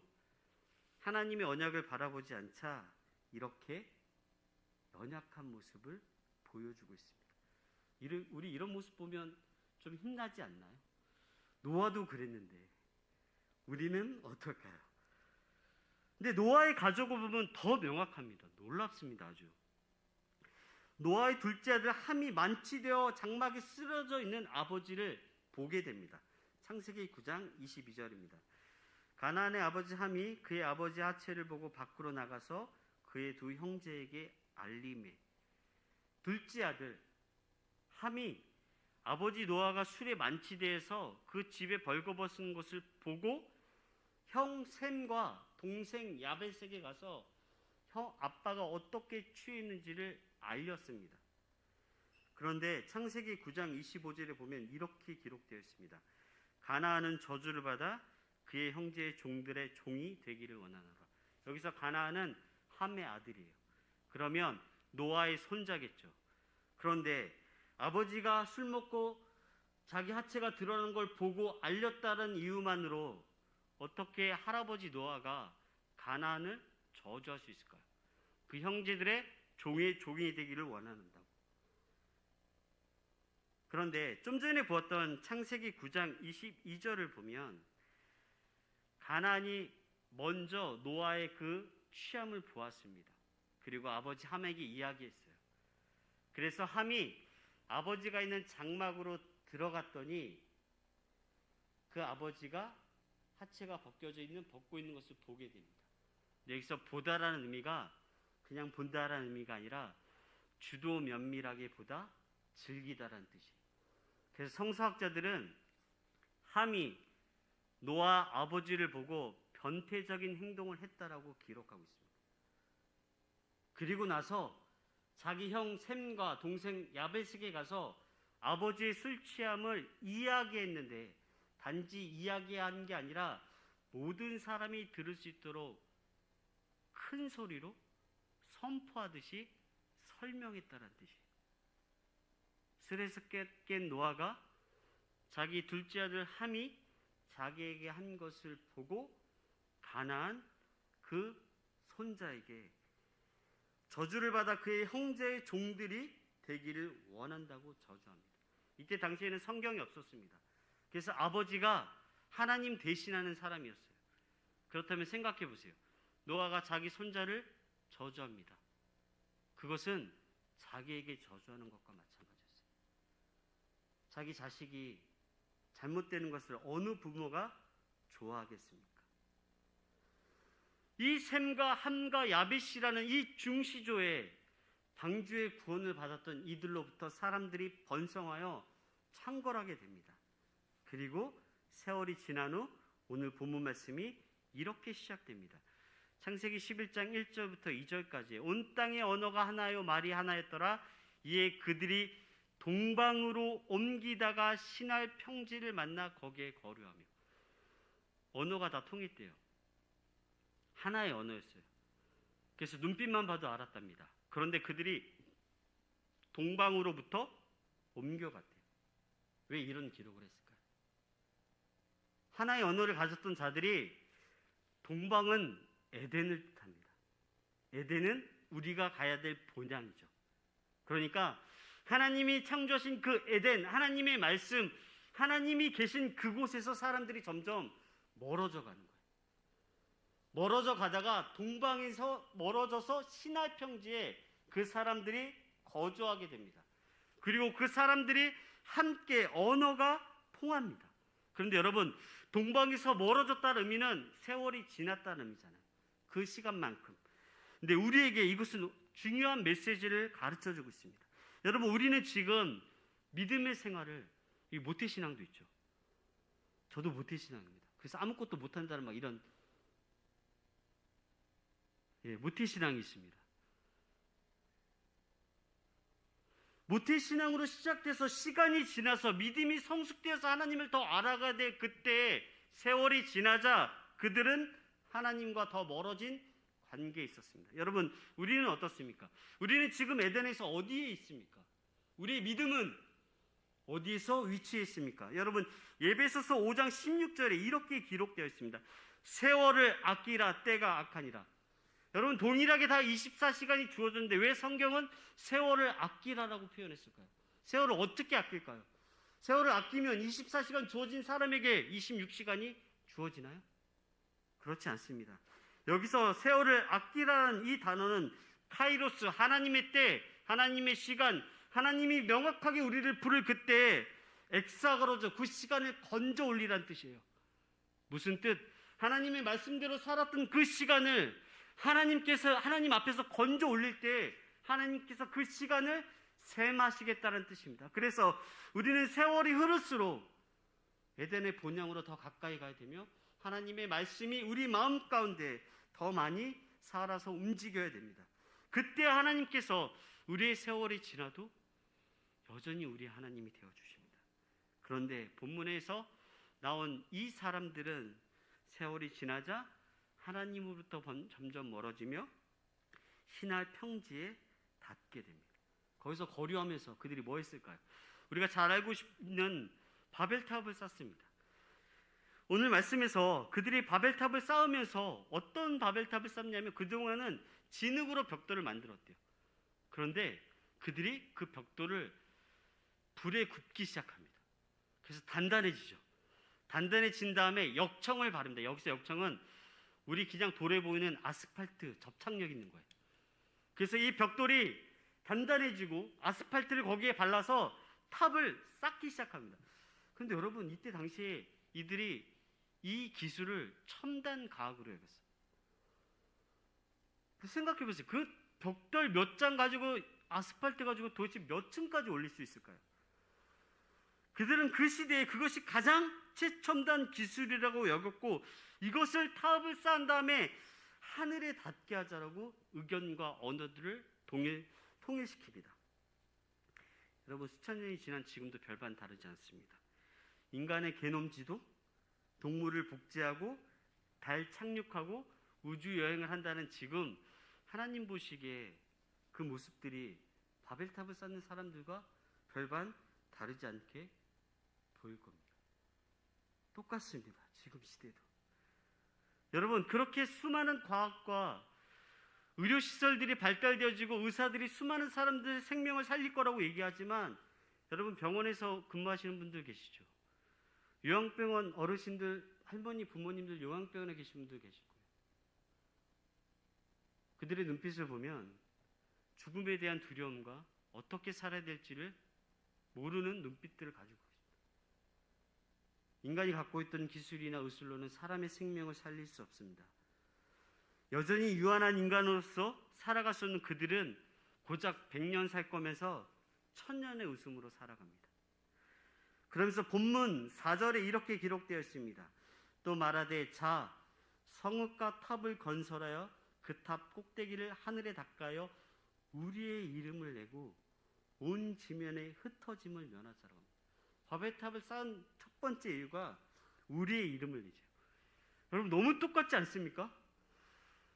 하나님의 언약을 바라보지 않자 이렇게 연약한 모습을 보여주고 있습니다. 우리 이런 모습 보면 좀 힘나지 않나요? 노아도 그랬는데 우리는 어떨까요? 근데 노아의 가족을 보면 더 명확합니다. 놀랍습니다. 아주. 노아의 둘째 아들 함이 만취되어 장막에 쓰러져 있는 아버지를 보게 됩니다. 창세기 9장 22절입니다. 가나안의 아버지 함이 그의 아버지 하체를 보고 밖으로 나가서 그의 두 형제에게 알림해. 둘째 아들 함이 아버지 노아가 술에 만취되어서 그 집에 벌거벗은 것을 보고 형 셈과 동생 야벳에게 가서 아빠가 어떻게 취해 있는지를 알렸습니다. 그런데 창세기 9장 25절에 보면 이렇게 기록되어 있습니다. 가나안은 저주를 받아 그의 형제의 종들의 종이 되기를 원하노라. 여기서 가나안은 함의 아들이에요. 그러면 노아의 손자겠죠. 그런데 아버지가 술 먹고 자기 하체가 드러나는 걸 보고 알렸다는 이유만으로 어떻게 할아버지 노아가 가나안을 저주할 수 있을까요? 그 형제들의 종이 되기를 원한다고. 그런데 좀 전에 보았던 창세기 9장 22절을 보면 가나안이 먼저 노아의 그 취함을 보았습니다. 그리고 아버지 함에게 이야기했어요. 그래서 함이 아버지가 있는 장막으로 들어갔더니 그 아버지가 하체가 벗고 있는 것을 보게 됩니다. 여기서 보다라는 의미가 그냥 본다라는 의미가 아니라 주도 면밀하게 보다 즐기다라는 뜻이에요. 그래서 성서학자들은 함이 노아 아버지를 보고 변태적인 행동을 했다라고 기록하고 있습니다. 그리고 나서 자기 형 셈과 동생 야벳에게 가서 아버지의 술 취함을 이야기했는데 단지 이야기한 게 아니라 모든 사람이 들을 수 있도록 큰 소리로 선포하듯이 설명했다는 뜻이에요. 술에서 깬 노아가 자기 둘째 아들 함이 자기에게 한 것을 보고 가나안 그 손자에게 저주를 받아 그의 형제의 종들이 되기를 원한다고 저주합니다. 이때 당시에는 성경이 없었습니다. 그래서 아버지가 하나님 대신하는 사람이었어요. 그렇다면 생각해 보세요. 노아가 자기 손자를 저주합니다. 그것은 자기에게 저주하는 것과 마찬가지였어요. 자기 자식이 잘못되는 것을 어느 부모가 좋아하겠습니까? 이 셈과 함과 야벳이라는 이 중시조에 방주의 구원을 받았던 이들로부터 사람들이 번성하여 창궐하게 됩니다. 그리고 세월이 지난 후 오늘 본문 말씀이 이렇게 시작됩니다. 창세기 11장 1절부터 2절까지 온 땅의 언어가 하나요 말이 하나였더라. 이에 그들이 동방으로 옮기다가 신할 평지를 만나 거기에 거류하며. 언어가 다 통했대요. 하나의 언어였어요. 그래서 눈빛만 봐도 알았답니다. 그런데 그들이 동방으로부터 옮겨갔대요. 왜 이런 기록을 했을까요? 하나의 언어를 가졌던 자들이 동방은 에덴을 뜻합니다. 에덴은 우리가 가야 될 본향이죠. 그러니까 하나님이 창조하신 그 에덴, 하나님의 말씀, 하나님이 계신 그곳에서 사람들이 점점 멀어져 가는 거예요. 멀어져 가다가 동방에서 멀어져서 시날 평지에 그 사람들이 거주하게 됩니다. 그리고 그 사람들이 함께 언어가 통합니다. 그런데 여러분, 동방에서 멀어졌다는 의미는 세월이 지났다는 의미잖아요. 그 시간만큼. 근데 우리에게 이것은 중요한 메시지를 가르쳐주고 있습니다. 여러분, 우리는 지금 믿음의 생활을 이 모태신앙도 있죠. 저도 모태신앙입니다. 그래서 아무것도 못한다는 막 이런 모태신앙이 있습니다. 모태신앙으로 시작돼서 시간이 지나서 믿음이 성숙되어서 하나님을 더 알아가야 될 그때 세월이 지나자 그들은 하나님과 더 멀어진 관계에 있었습니다. 여러분, 우리는 어떻습니까? 우리는 지금 에덴에서 어디에 있습니까? 우리의 믿음은 어디에서 위치해 있습니까? 여러분, 에베소서 5장 16절에 이렇게 기록되어 있습니다. 세월을 아끼라, 때가 악하니라. 여러분, 동일하게 다 24시간이 주어졌는데 왜 성경은 세월을 아끼라라고 표현했을까요? 세월을 어떻게 아낄까요? 세월을 아끼면 24시간 주어진 사람에게 26시간이 주어지나요? 그렇지 않습니다. 여기서 세월을 아끼라는 이 단어는 카이로스, 하나님의 때, 하나님의 시간, 하나님이 명확하게 우리를 부를 그때 엑사거로저, 그 시간을 건져 올리라는 뜻이에요. 무슨 뜻? 하나님의 말씀대로 살았던 그 시간을 하나님 앞에서 건져 올릴 때 하나님께서 그 시간을 셈하시겠다는 뜻입니다. 그래서 우리는 세월이 흐를수록 에덴의 본향으로 더 가까이 가야 되며 하나님의 말씀이 우리 마음 가운데 더 많이 살아서 움직여야 됩니다. 그때 하나님께서 우리의 세월이 지나도 여전히 우리 하나님이 되어주십니다. 그런데 본문에서 나온 이 사람들은 세월이 지나자 하나님으로부터 점점 멀어지며 신할 평지에 닿게 됩니다. 거기서 거류하면서 그들이 뭐 했을까요? 우리가 잘 알고 있는 바벨탑을 쌓습니다. 오늘 말씀에서 그들이 바벨탑을 쌓으면서 어떤 바벨탑을 쌓냐면 그동안은 진흙으로 벽돌을 만들었대요. 그런데 그들이 그 벽돌을 불에 굽기 시작합니다. 그래서 단단해지죠. 단단해진 다음에 역청을 바릅니다. 여기서 역청은 우리 그냥 돌에 보이는 아스팔트 접착력 있는 거예요. 그래서 이 벽돌이 단단해지고 아스팔트를 거기에 발라서 탑을 쌓기 시작합니다. 그런데 여러분, 이때 당시에 이들이 이 기술을 첨단 과학으로 여겼어요. 생각해 보세요. 그 벽돌 몇 장 가지고 아스팔트 가지고 도대체 몇 층까지 올릴 수 있을까요? 그들은 그 시대에 그것이 가장 최첨단 기술이라고 여겼고 이것을 탑을 쌓은 다음에 하늘에 닿게 하자라고 의견과 언어들을 통일시킵니다. 여러분, 수천 년이 지난 지금도 별반 다르지 않습니다. 인간의 게놈 지도, 동물을 복제하고 달 착륙하고 우주 여행을 한다는 지금 하나님 보시기에 그 모습들이 바벨탑을 쌓는 사람들과 별반 다르지 않게 보일 겁니다. 똑같습니다. 지금 시대도. 여러분, 그렇게 수많은 과학과 의료시설들이 발달되어지고 의사들이 수많은 사람들의 생명을 살릴 거라고 얘기하지만 여러분, 병원에서 근무하시는 분들 계시죠? 요양병원 어르신들, 할머니, 부모님들 요양병원에 계신 분들 계실 거예요. 그들의 눈빛을 보면 죽음에 대한 두려움과 어떻게 살아야 될지를 모르는 눈빛들을 가지고 있습니다. 인간이 갖고 있던 기술이나 의술로는 사람의 생명을 살릴 수 없습니다. 여전히 유한한 인간으로서 살아갈 수 없는 그들은 고작 100년 살 거면서 1000년의 웃음으로 살아갑니다. 그러면서 본문 4절에 이렇게 기록되어 있습니다. 또 말하되 자, 성읍과 탑을 건설하여 그 탑 꼭대기를 하늘에 닦아여 우리의 이름을 내고 온 지면에 흩어짐을 면하자라고 합니다. 바벨탑을 쌓은 첫 번째 이유가 우리의 이름을 내죠. 여러분, 너무 똑같지 않습니까?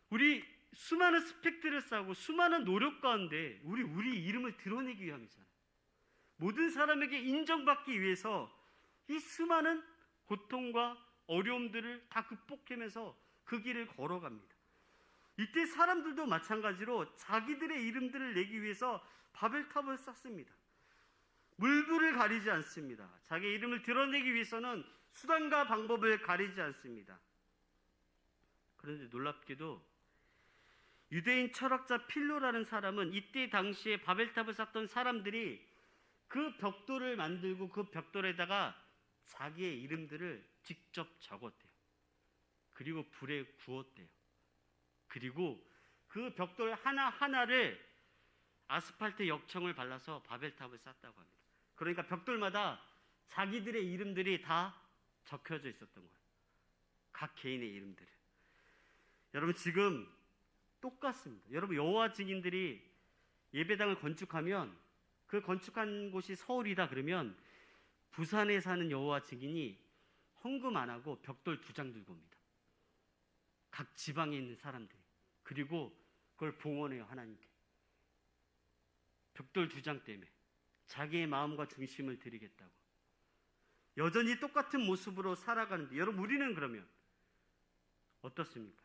우리 수많은 스펙들을 쌓고 수많은 노력 가운데 우리 이름을 드러내기 위함이잖아요. 모든 사람에게 인정받기 위해서 이 수많은 고통과 어려움들을 다 극복하면서 그 길을 걸어갑니다. 이때 사람들도 마찬가지로 자기들의 이름들을 내기 위해서 바벨탑을 쌓습니다. 물불을 가리지 않습니다. 자기 이름을 드러내기 위해서는 수단과 방법을 가리지 않습니다. 그런데 놀랍게도 유대인 철학자 필로라는 사람은 이때 당시에 바벨탑을 쌓던 사람들이 그 벽돌을 만들고 그 벽돌에다가 자기의 이름들을 직접 적었대요. 그리고 불에 구웠대요. 그리고 그 벽돌 하나하나를 아스팔트 역청을 발라서 바벨탑을 쌓았다고 합니다. 그러니까 벽돌마다 자기들의 이름들이 다 적혀져 있었던 거예요. 각 개인의 이름들을. 여러분 지금 똑같습니다. 여러분 여호와 증인들이 예배당을 건축하면 그 건축한 곳이 서울이다 그러면 부산에 사는 여호와 증인이 헌금 안 하고 벽돌 2장 들고 옵니다. 각 지방에 있는 사람들이. 그리고 그걸 봉헌해요, 하나님께. 벽돌 2장 때문에 자기의 마음과 중심을 드리겠다고. 여전히 똑같은 모습으로 살아가는데 여러분 우리는 그러면 어떻습니까?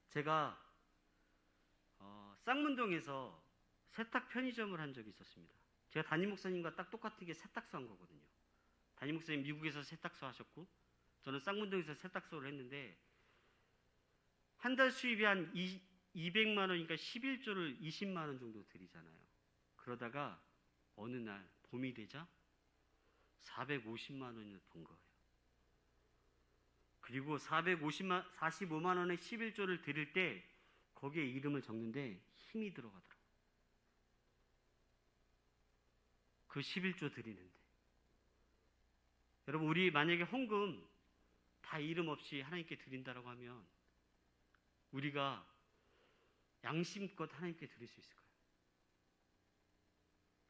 제가 쌍문동에서 세탁 편의점을 한 적이 있었습니다. 제가 담임 목사님과 딱 똑같게 세탁소 한 거거든요. 담임 목사님 미국에서 세탁소 하셨고 저는 쌍문동에서 세탁소를 했는데 한 달 수입이 한 200만 원이니까 11조를 20만 원 정도 드리잖아요. 그러다가 어느 날 봄이 되자 450만 원을 번 거예요. 그리고 45만 원에 11조를 드릴 때 거기에 이름을 적는데 힘이 들어가더라고요. 그 11조 드리는데. 여러분 우리 만약에 헌금 다 이름 없이 하나님께 드린다라고 하면 우리가 양심껏 하나님께 드릴 수 있을까요?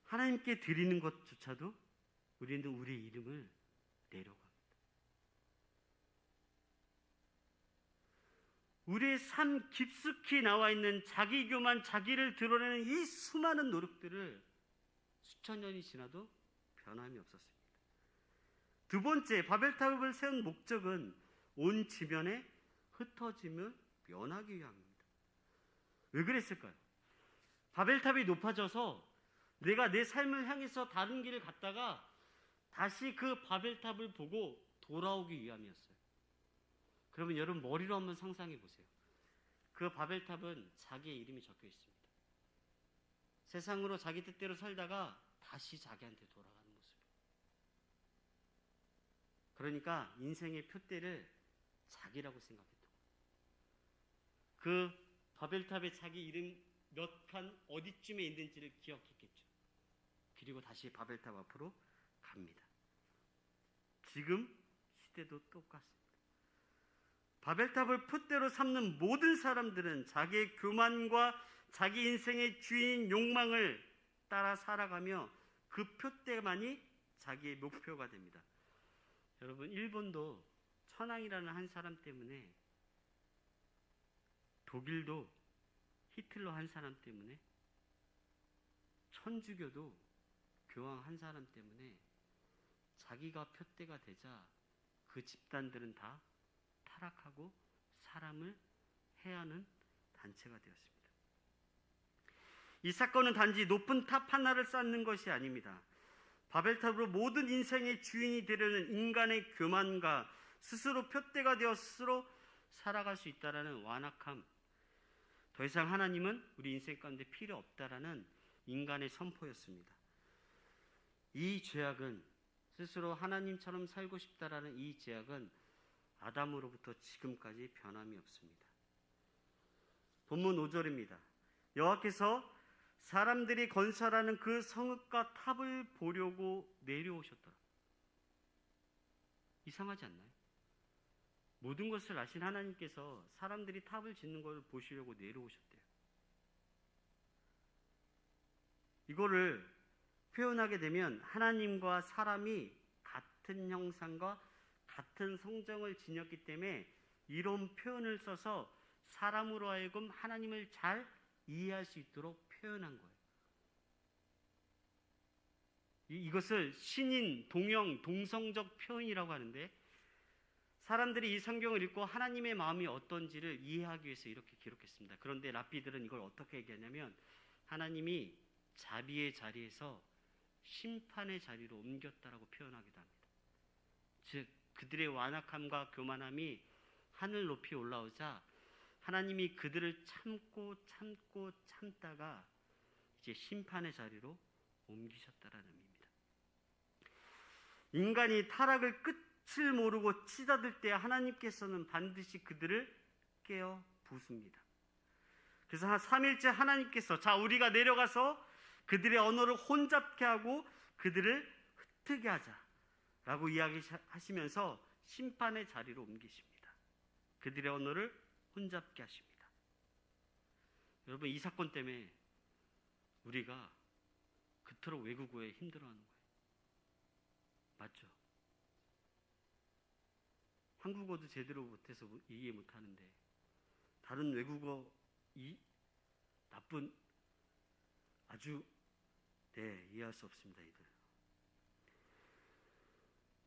하나님께 드리는 것조차도 우리는 우리의 이름을 내려갑니다. 우리의 삶 깊숙이 나와 있는 자기 교만, 자기를 드러내는 이 수많은 노력들을 수천 년이 지나도 변함이 없었습니다. 두 번째, 바벨탑을 세운 목적은 온 지면에 흩어짐을 면하기 위함입니다. 왜 그랬을까요? 바벨탑이 높아져서 내가 내 삶을 향해서 다른 길을 갔다가 다시 그 바벨탑을 보고 돌아오기 위함이었어요. 그러면 여러분 머리로 한번 상상해 보세요. 그 바벨탑은 자기의 이름이 적혀 있습니다. 세상으로 자기 뜻대로 살다가 다시 자기한테 돌아가는 모습이에요. 그러니까 인생의 표대를 자기라고 생각했던 거예요. 그 바벨탑에 자기 이름 몇 칸 어디쯤에 있는지를 기억했겠죠. 그리고 다시 바벨탑 앞으로 갑니다. 지금 시대도 똑같습니다. 바벨탑을 풋대로 삼는 모든 사람들은 자기의 교만과 자기 인생의 주인 욕망을 따라 살아가며 그 표대만이 자기의 목표가 됩니다. 여러분 일본도 천황이라는 한 사람 때문에, 독일도 히틀러 한 사람 때문에, 천주교도 교황 한 사람 때문에 자기가 표대가 되자 그 집단들은 다 타락하고 사람을 해하는 단체가 되었습니다. 이 사건은 단지 높은 탑 하나를 쌓는 것이 아닙니다. 바벨탑으로 모든 인생의 주인이 되려는 인간의 교만과 스스로 표대가 되어 스스로 살아갈 수 있다라는 완악함, 더 이상 하나님은 우리 인생 가운데 필요 없다라는 인간의 선포였습니다. 이 죄악은, 스스로 하나님처럼 살고 싶다라는 이 죄악은 아담으로부터 지금까지 변함이 없습니다. 본문 5절입니다. 여호와께서 사람들이 건설하는 그 성읍과 탑을 보려고 내려오셨더라. 이상하지 않나요? 모든 것을 아신 하나님께서 사람들이 탑을 짓는 것을 보시려고 내려오셨대요. 이거를 표현하게 되면 하나님과 사람이 같은 형상과 같은 성정을 지녔기 때문에 이런 표현을 써서 사람으로 하여금 하나님을 잘 이해할 수 있도록 표현한 거예요. 이것을 신인, 동형, 동성적 표현이라고 하는데, 사람들이 이 성경을 읽고 하나님의 마음이 어떤지를 이해하기 위해서 이렇게 기록했습니다. 그런데 랍비들은 이걸 어떻게 얘기하냐면, 하나님이 자비의 자리에서 심판의 자리로 옮겼다라고 표현하기도 합니다. 즉 그들의 완악함과 교만함이 하늘 높이 올라오자 하나님이 그들을 참다가 이제 심판의 자리로 옮기셨다라는 의미입니다. 인간이 타락을 끝을 모르고 치닫을 때 하나님께서는 반드시 그들을 깨어 부숩니다. 그래서 3일째 하나님께서, 자 우리가 내려가서 그들의 언어를 혼잡케 하고 그들을 흩트게 하자라고 이야기하시면서 심판의 자리로 옮기십니다. 그들의 언어를 혼잡게 하십니다. 여러분, 이 사건 때문에 우리가 그토록 외국어에 힘들어하는 거예요. 맞죠? 한국어도 제대로 못해서 이해 못하는데 다른 외국어 나쁜 아주 이해할 수 없습니다. 이들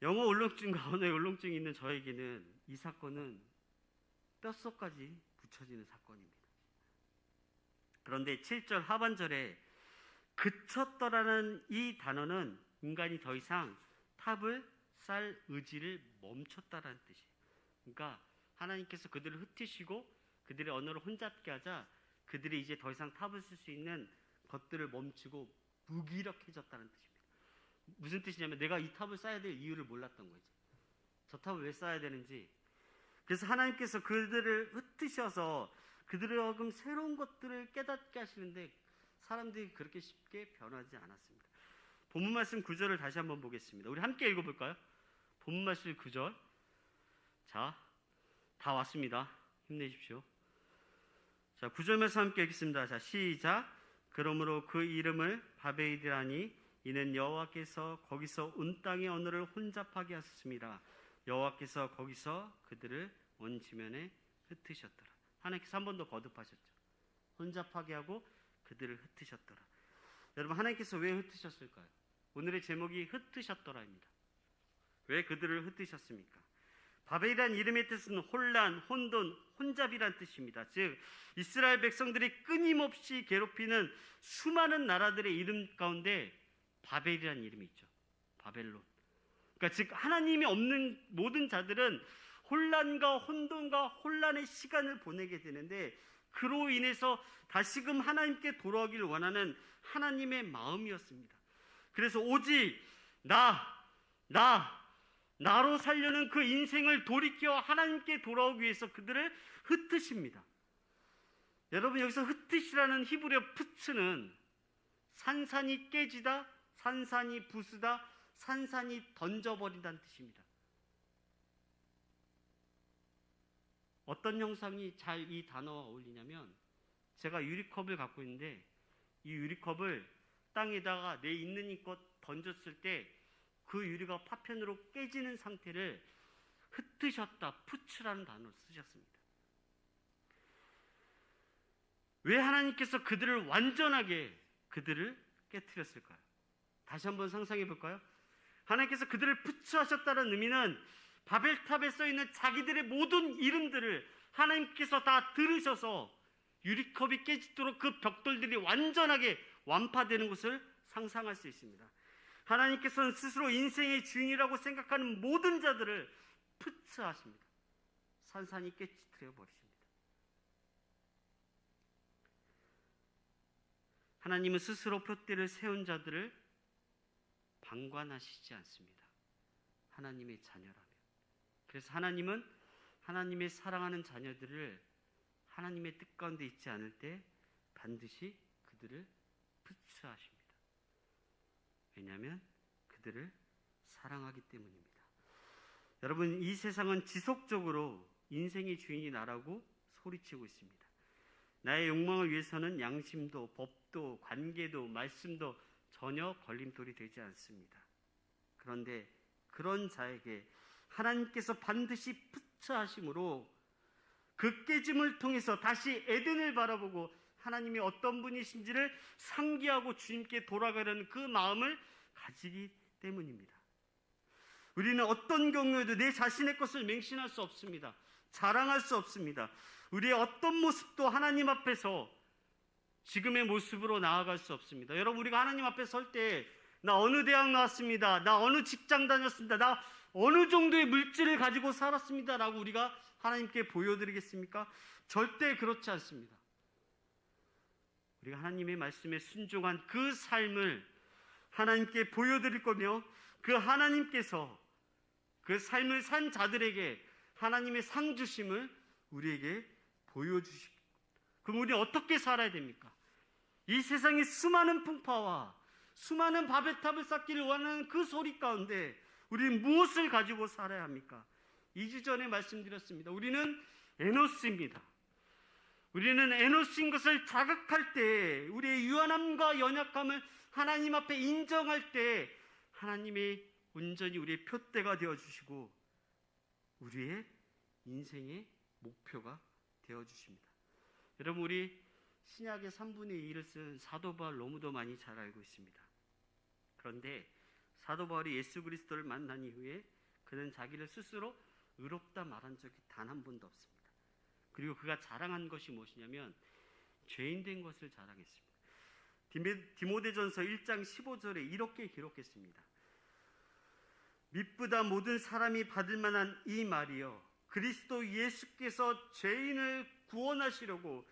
영어 울렁증과 언어의 울렁증이 있는 저에게는 이 사건은 뼛속까지 붙여지는 사건입니다. 그런데 7절 하반절에 그쳤더라는 이 단어는 인간이 더 이상 탑을 쌓을 의지를 멈췄다라는 뜻이에요. 그러니까 하나님께서 그들을 흩으시고 그들의 언어를 혼잡게 하자 그들이 이제 더 이상 탑을 쓸 수 있는 것들을 멈추고 무기력해졌다는 뜻입니다. 무슨 뜻이냐면 내가 이 탑을 쌓아야 될 이유를 몰랐던 거지. 저 탑을 왜 쌓아야 되는지. 그래서 하나님께서 그들을 흩으셔서 그들의 하여금 새로운 것들을 깨닫게 하시는데 사람들이 그렇게 쉽게 변하지 않았습니다. 본문 말씀 9절을 다시 한번 보겠습니다. 우리 함께 읽어볼까요? 본문 말씀 9절. 자, 다 왔습니다. 힘내십시오. 자, 9절 말씀 함께 읽겠습니다. 자, 시작. 그러므로 그 이름을 바벨이라니 이는 여호와께서 거기서 온 땅의 언어를 혼잡하게 하셨습니다. 여호와께서 거기서 그들을 온 지면에 흩으셨더라. 하나님께서 한 번 더 거듭하셨죠. 혼잡하게 하고 그들을 흩으셨더라. 여러분, 하나님께서 왜 흩으셨을까요? 오늘의 제목이 흩으셨더라입니다. 왜 그들을 흩으셨습니까? 바벨이란 이름의 뜻은 혼란, 혼돈, 혼잡이란 뜻입니다. 즉 이스라엘 백성들이 끊임없이 괴롭히는 수많은 나라들의 이름 가운데 바벨이라는 이름이 있죠. 바벨론. 그러니까 즉 하나님이 없는 모든 자들은 혼란과 혼돈과 혼란의 시간을 보내게 되는데 그로 인해서 다시금 하나님께 돌아오기를 원하는 하나님의 마음이었습니다. 그래서 오직 나로 살려는 그 인생을 돌이켜 하나님께 돌아오기 위해서 그들을 흩으십니다. 여러분, 여기서 흩으시라는 히브리어 푸츠는 산산이 깨지다, 산산이 부수다, 산산이 던져버린다는 뜻입니다. 어떤 형상이 잘 이 단어와 어울리냐면 제가 유리컵을 갖고 있는데 이 유리컵을 땅에다가 내 있는 힘껏 던졌을 때 그 유리가 파편으로 깨지는 상태를 흩으셨다, 푸츠라는 단어를 쓰셨습니다. 왜 하나님께서 그들을 완전하게 그들을 깨트렸을까요? 다시 한번 상상해 볼까요? 하나님께서 그들을 푸츠하셨다는 의미는 바벨탑에 써있는 자기들의 모든 이름들을 하나님께서 다 들으셔서 유리컵이 깨지도록 그 벽돌들이 완전하게 완파되는 것을 상상할 수 있습니다. 하나님께서는 스스로 인생의 주인이라고 생각하는 모든 자들을 푸츠하십니다. 산산이 깨트려 버리십니다. 하나님은 스스로 표대를 세운 자들을 방관하시지 않습니다. 하나님의 자녀라면. 그래서 하나님은 하나님의 사랑하는 자녀들을 하나님의 뜻 가운데 있지 않을 때 반드시 그들을 푸츠하십니다. 왜냐하면 그들을 사랑하기 때문입니다. 여러분, 이 세상은 지속적으로 인생의 주인이 나라고 소리치고 있습니다. 나의 욕망을 위해서는 양심도, 법도, 관계도, 말씀도 전혀 걸림돌이 되지 않습니다. 그런데 그런 자에게 하나님께서 반드시 푸츠하심으로 그 깨짐을 통해서 다시 에덴을 바라보고 하나님이 어떤 분이신지를 상기하고 주님께 돌아가려는 그 마음을 가지기 때문입니다. 우리는 어떤 경우에도 내 자신의 것을 맹신할 수 없습니다. 자랑할 수 없습니다. 우리의 어떤 모습도 하나님 앞에서 지금의 모습으로 나아갈 수 없습니다. 여러분, 우리가 하나님 앞에 설 때 나 어느 대학 나왔습니다. 나 어느 직장 다녔습니다. 나 어느 정도의 물질을 가지고 살았습니다. 라고 우리가 하나님께 보여드리겠습니까? 절대 그렇지 않습니다. 우리가 하나님의 말씀에 순종한 그 삶을 하나님께 보여드릴 거며 그 하나님께서 그 삶을 산 자들에게 하나님의 상 주심을 우리에게 보여주십니다. 그럼 우리는 어떻게 살아야 됩니까? 이 세상의 수많은 풍파와 수많은 바벨탑을 쌓기를 원하는 그 소리 가운데 우리는 무엇을 가지고 살아야 합니까? 2주 전에 말씀드렸습니다. 우리는 에노스입니다. 우리는 에노스인 것을 자각할 때, 우리의 유한함과 연약함을 하나님 앞에 인정할 때 하나님이 온전히 우리의 표대가 되어주시고 우리의 인생의 목표가 되어주십니다. 여러분, 우리 신약의 3분의 2를 쓴 사도 바울 너무도 많이 잘 알고 있습니다. 그런데 사도 바울이 예수 그리스도를 만난 이후에 그는 자기를 스스로 의롭다 말한 적이 단 한 번도 없습니다. 그리고 그가 자랑한 것이 무엇이냐면 죄인 된 것을 자랑했습니다. 디모데전서 1장 15절에 이렇게 기록했습니다. 미쁘다 모든 사람이 받을 만한 이 말이여, 그리스도 예수께서 죄인을 구원하시려고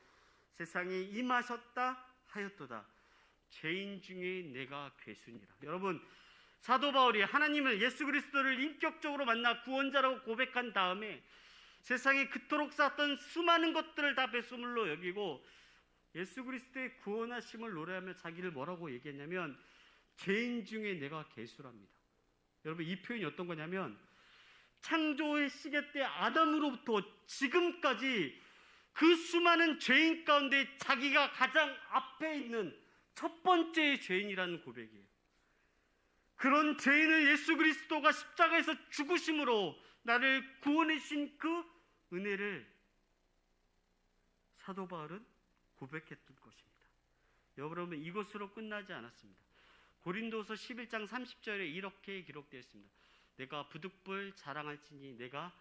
세상에 임하셨다 하였도다. 죄인 중에 내가 괴순이라. 여러분, 사도 바울이 하나님을, 예수 그리스도를 인격적으로 만나 구원자라고 고백한 다음에 세상에 그토록 쌓았던 수많은 것들을 다 배수물로 여기고 예수 그리스도의 구원하심을 노래하며 자기를 뭐라고 얘기했냐면 죄인 중에 내가 괴수랍니다. 여러분, 이 표현이 어떤 거냐면 창조의 시계 때 아담으로부터 지금까지 그 수많은 죄인 가운데 자기가 가장 앞에 있는 첫 번째의 죄인이라는 고백이에요. 그런 죄인을 예수 그리스도가 십자가에서 죽으심으로 나를 구원해 주신 그 은혜를 사도 바울은 고백했던 것입니다. 여러분, 이것으로 끝나지 않았습니다. 고린도서 11장 30절에 이렇게 기록되어 있습니다. 내가 부득불 자랑할지니 내가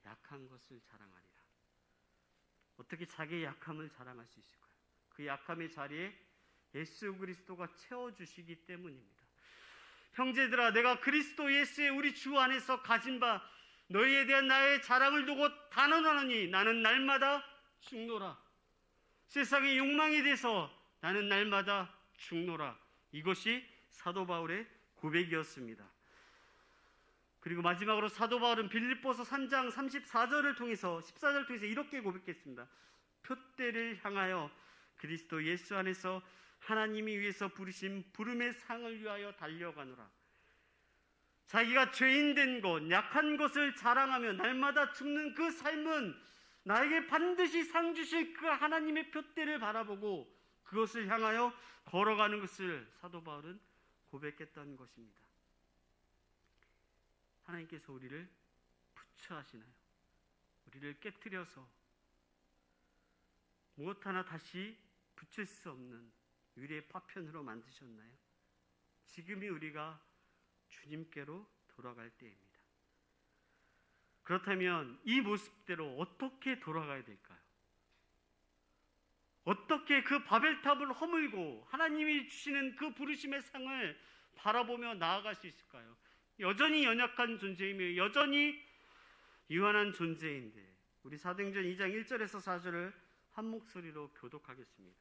약한 것을 자랑하리라. 어떻게 자기의 약함을 자랑할 수 있을까요? 그 약함의 자리에 예수 그리스도가 채워주시기 때문입니다. 형제들아, 내가 그리스도 예수의 우리 주 안에서 가진 바 너희에 대한 나의 자랑을 두고 단언하노니 나는 날마다 죽노라. 세상의 욕망에 대해서 나는 날마다 죽노라. 이것이 사도 바울의 고백이었습니다. 그리고 마지막으로 사도 바울은 빌립보서 3장 34절을 통해서 14절을 통해서 이렇게 고백했습니다. 표대를 향하여 그리스도 예수 안에서 하나님이 위해서 부르신 부름의 상을 위하여 달려가노라. 자기가 죄인 된 것, 약한 것을 자랑하며 날마다 죽는 그 삶은 나에게 반드시 상 주실 그 하나님의 표대를 바라보고 그것을 향하여 걸어가는 것을 사도 바울은 고백했던 것입니다. 하나님께서 우리를 부처하시나요? 우리를 깨트려서 무엇 하나 다시 붙일 수 없는 유리의 파편으로 만드셨나요? 지금이 우리가 주님께로 돌아갈 때입니다. 그렇다면 이 모습대로 어떻게 돌아가야 될까요? 어떻게 그 바벨탑을 허물고 하나님이 주시는 그 부르심의 상을 바라보며 나아갈 수 있을까요? 여전히 연약한 존재이며 여전히 유한한 존재인데 우리 사도행전 2장 1절에서 4절을 한 목소리로 교독하겠습니다.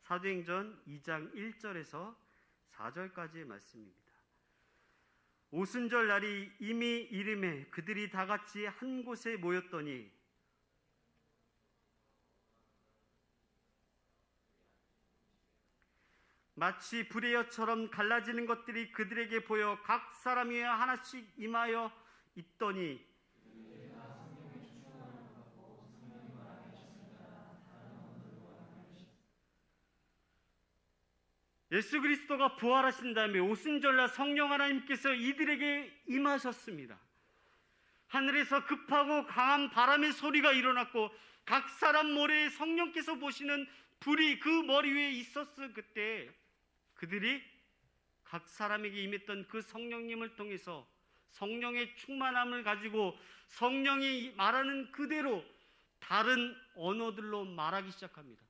사도행전 2장 1절에서 4절까지의 말씀입니다. 오순절 날이 이미 이름에 그들이 다 같이 한 곳에 모였더니 마치 불의 엿처럼 갈라지는 것들이 그들에게 보여 각 사람이 하나씩 임하여 있더니 예수 그리스도가 부활하신 다음에 오순절날 성령 하나님께서 이들에게 임하셨습니다. 하늘에서 급하고 강한 바람의 소리가 일어났고 각 사람 머리에 성령께서 보시는 불이 그 머리 위에 있었을 그때 그들이 각 사람에게 임했던 그 성령님을 통해서 성령의 충만함을 가지고 성령이 말하는 그대로 다른 언어들로 말하기 시작합니다.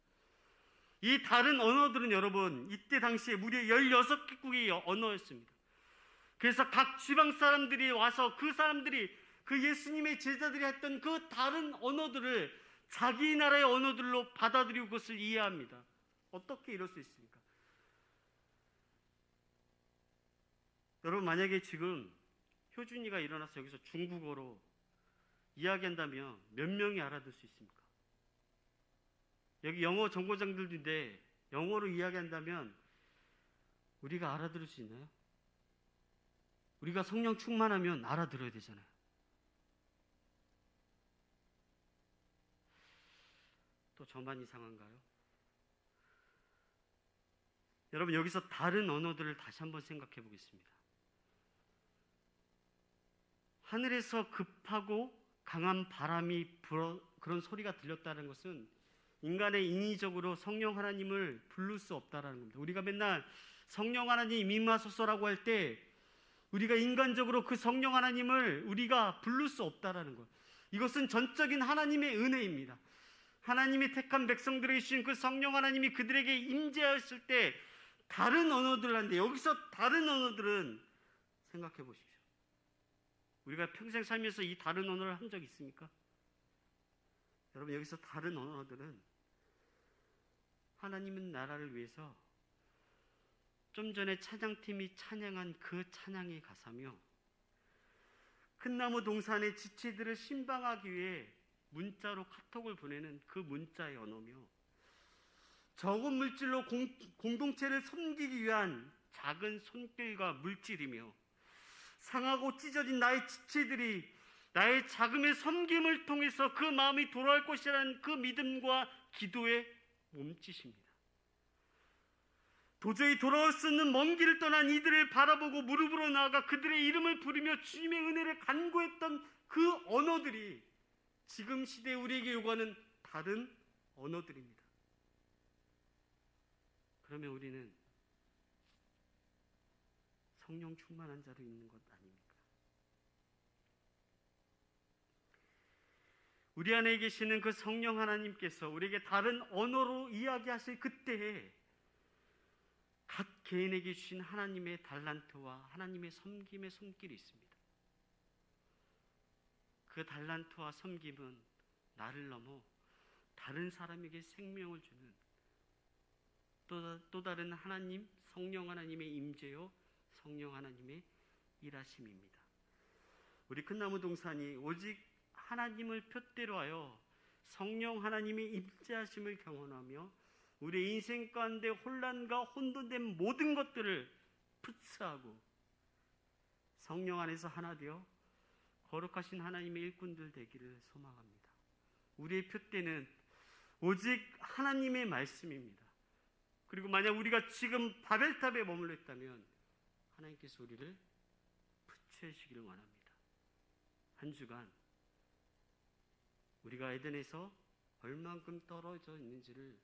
이 다른 언어들은 여러분 이때 당시에 무려 16개국의 언어였습니다. 그래서 각 지방 사람들이 와서 그 사람들이 그 예수님의 제자들이 했던 그 다른 언어들을 자기 나라의 언어들로 받아들이고 그것을 이해합니다. 어떻게 이럴 수 있습니까? 여러분, 만약에 지금 효준이가 일어나서 여기서 중국어로 이야기한다면 몇 명이 알아들 수 있습니까? 여기 영어 정거장들인데 영어로 이야기한다면 우리가 알아들을 수 있나요? 우리가 성령 충만하면 알아들어야 되잖아요. 또 저만 이상한가요? 여러분, 여기서 다른 언어들을 다시 한번 생각해 보겠습니다. 하늘에서 급하고 강한 바람이 불어 그런 소리가 들렸다는 것은 인간의 인위적으로 성령 하나님을 부를 수 없다라는 겁니다. 우리가 맨날 성령 하나님 임하소서라고 할 때 우리가 인간적으로 그 성령 하나님을 우리가 부를 수 없다라는 것. 이것은 전적인 하나님의 은혜입니다. 하나님이 택한 백성들에게 주신 그 성령 하나님이 그들에게 임재하였을 때 다른 언어들을 하는데, 여기서 다른 언어들은 생각해 보십시오. 우리가 평생 살면서 이 다른 언어를 한 적 있습니까? 여러분, 여기서 다른 언어들은 하나님은 나라를 위해서 좀 전에 찬양팀이 찬양한 그 찬양의 가사며, 큰나무 동산의 지체들을 신방하기 위해 문자로 카톡을 보내는 그 문자의 언어며, 적은 물질로 공동체를 섬기기 위한 작은 손길과 물질이며, 상하고 찢어진 나의 지체들이 나의 자금의 섬김을 통해서 그 마음이 돌아올 것이라는 그 믿음과 기도의 몸짓입니다. 도저히 돌아올 수 없는 먼 길을 떠난 이들을 바라보고 무릎으로 나아가 그들의 이름을 부르며 주님의 은혜를 간구했던 그 언어들이 지금 시대에 우리에게 요구하는 다른 언어들입니다. 그러면 우리는 성령 충만한 자로 있는 것 아닙니까? 우리 안에 계시는 그 성령 하나님께서 우리에게 다른 언어로 이야기하실 그때에 각 개인에게 주신 하나님의 달란트와 하나님의 섬김의 손길이 있습니다. 그 달란트와 섬김은 나를 넘어 다른 사람에게 생명을 주는 또 다른 하나님, 성령 하나님의 임재요, 성령 하나님의 일하심입니다. 우리 큰나무 동산이 오직 하나님을 표대로 하여 성령 하나님의 임재하심을 경험하며 우리 인생 가운데 혼란과 혼돈된 모든 것들을 푸스하고 성령 안에서 하나 되어 거룩하신 하나님의 일꾼들 되기를 소망합니다. 우리의 표대는 오직 하나님의 말씀입니다. 그리고 만약 우리가 지금 바벨탑에 머물러 있다면 하나님께서 우리를 붙여주시기를 원합니다. 한 주간 우리가 에덴에서 얼만큼 떨어져 있는지를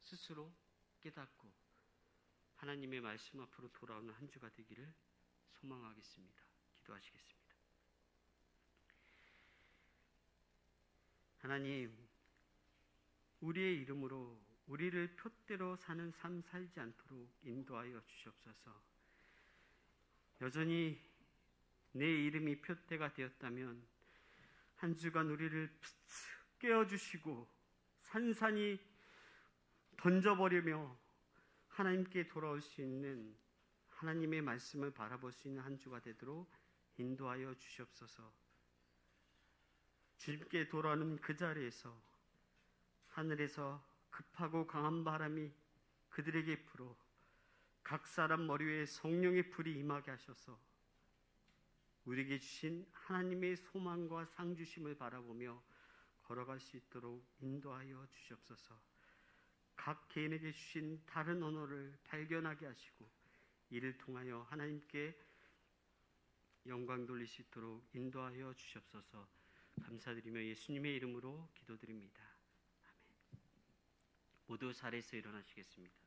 스스로 깨닫고 하나님의 말씀 앞으로 돌아오는 한 주가 되기를 소망하겠습니다. 기도하시겠습니다. 하나님, 우리의 이름으로 우리를 표대로 사는 삶 살지 않도록 인도하여 주시옵소서. 여전히 내 이름이 표대가 되었다면 한 주간 우리를 깨워주시고 산산이 던져버리며 하나님께 돌아올 수 있는 하나님의 말씀을 바라볼 수 있는 한 주가 되도록 인도하여 주시옵소서. 주님께 돌아오는 그 자리에서 하늘에서 급하고 강한 바람이 그들에게 불어 각 사람 머리 위에 성령의 불이 임하게 하셔서 우리에게 주신 하나님의 소망과 상주심을 바라보며 걸어갈 수 있도록 인도하여 주시옵소서. 각 개인에게 주신 다른 언어를 발견하게 하시고 이를 통하여 하나님께 영광 돌릴 수 있도록 인도하여 주시옵소서. 감사드리며 예수님의 이름으로 기도드립니다. 아멘. 모두 자리에서 일어나시겠습니다.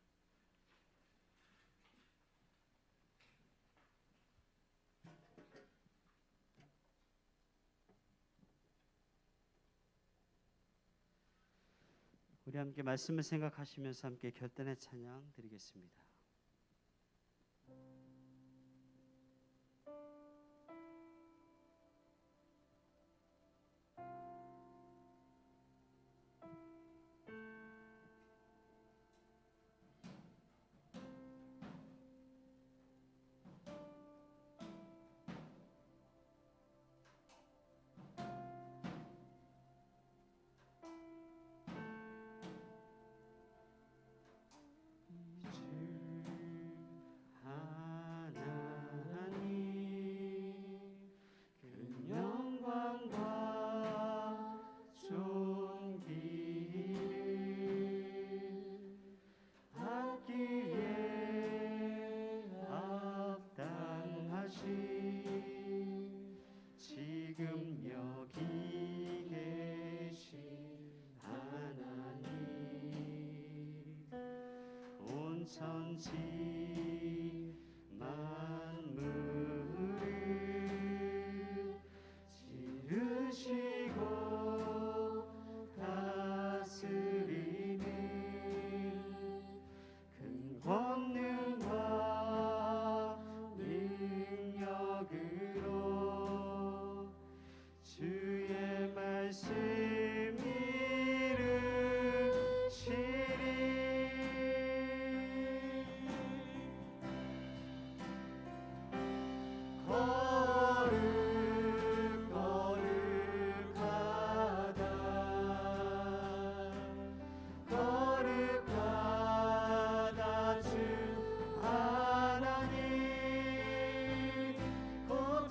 우리 함께 말씀을 생각하시면서 함께 결단의 찬양 드리겠습니다. 천지 만물을 지으시고 다스리는 큰 권능과 능력으로 주의 말씀 거룩하다 주 하나님 곧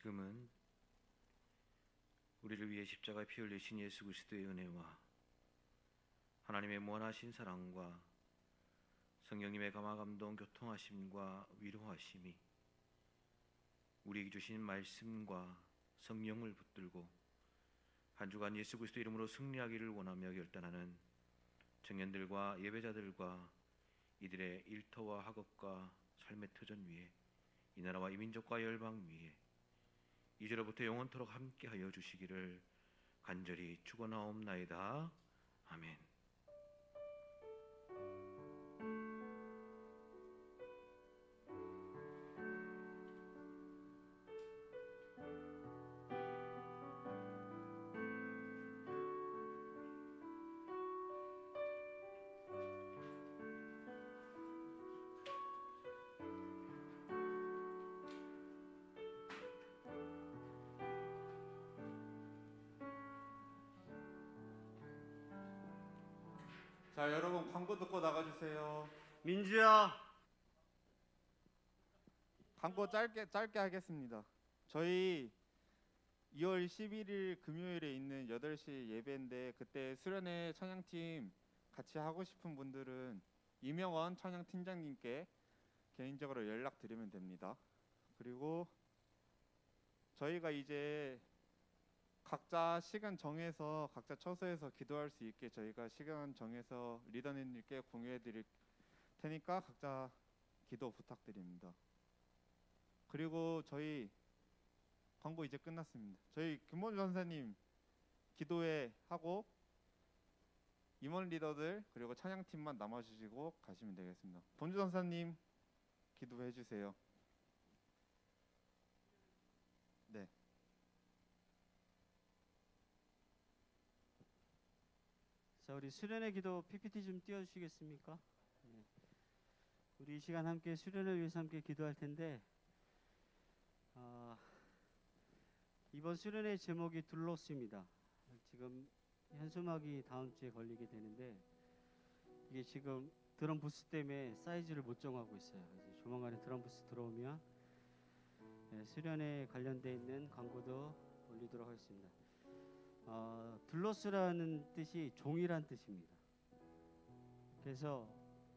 지금은 우리를 위해 십자가에 피 흘리신 예수 그리스도의 은혜와 하나님의 무한하신 사랑과 성령님의 감화 감동 교통하심과 위로하심이 우리에게 주신 말씀과 성령을 붙들고 한 주간 예수 그리스도 이름으로 승리하기를 원하며 결단하는 청년들과 예배자들과 이들의 일터와 학업과 삶의 터전 위에 이 나라와 이 민족과 열방 위에 이제로부터 영원토록 함께하여 주시기를 간절히 축원하옵나이다. 아멘. 자, 여러분 광고 듣고 나가주세요. 민주야. 광고 짧게 하겠습니다. 저희 2월 11일 금요일에 있는 8시 예배인데 그때 수련회 찬양팀 같이 하고 싶은 분들은 이명원 찬양팀장님께 개인적으로 연락드리면 됩니다. 그리고 저희가 이제 각자 시간 정해서 각자 처소에서 기도할 수 있게 저희가 시간 정해서 리더님들께 공유해 드릴 테니까 각자 기도 부탁드립니다. 그리고 저희 광고 이제 끝났습니다. 저희 김원주 전사님 기도회 하고 임원 리더들 그리고 찬양팀만 남아주시고 가시면 되겠습니다. 본주 전사님 기도해 주세요. 네. 자, 우리 수련회 기도 PPT 좀 띄워주시겠습니까? 네. 우리 이 시간 함께 수련을 위해서 함께 기도할 텐데 이번 수련회 제목이 둘로스입니다. 지금 현수막이 다음 주에 걸리게 되는데 이게 지금 드럼 부스 때문에 사이즈를 못 정하고 있어요. 그래서 조만간에 드럼 부스 들어오면 수련회 관련돼 있는 광고도 올리도록 하겠습니다. 둘로스라는 뜻이 종이란 뜻입니다. 그래서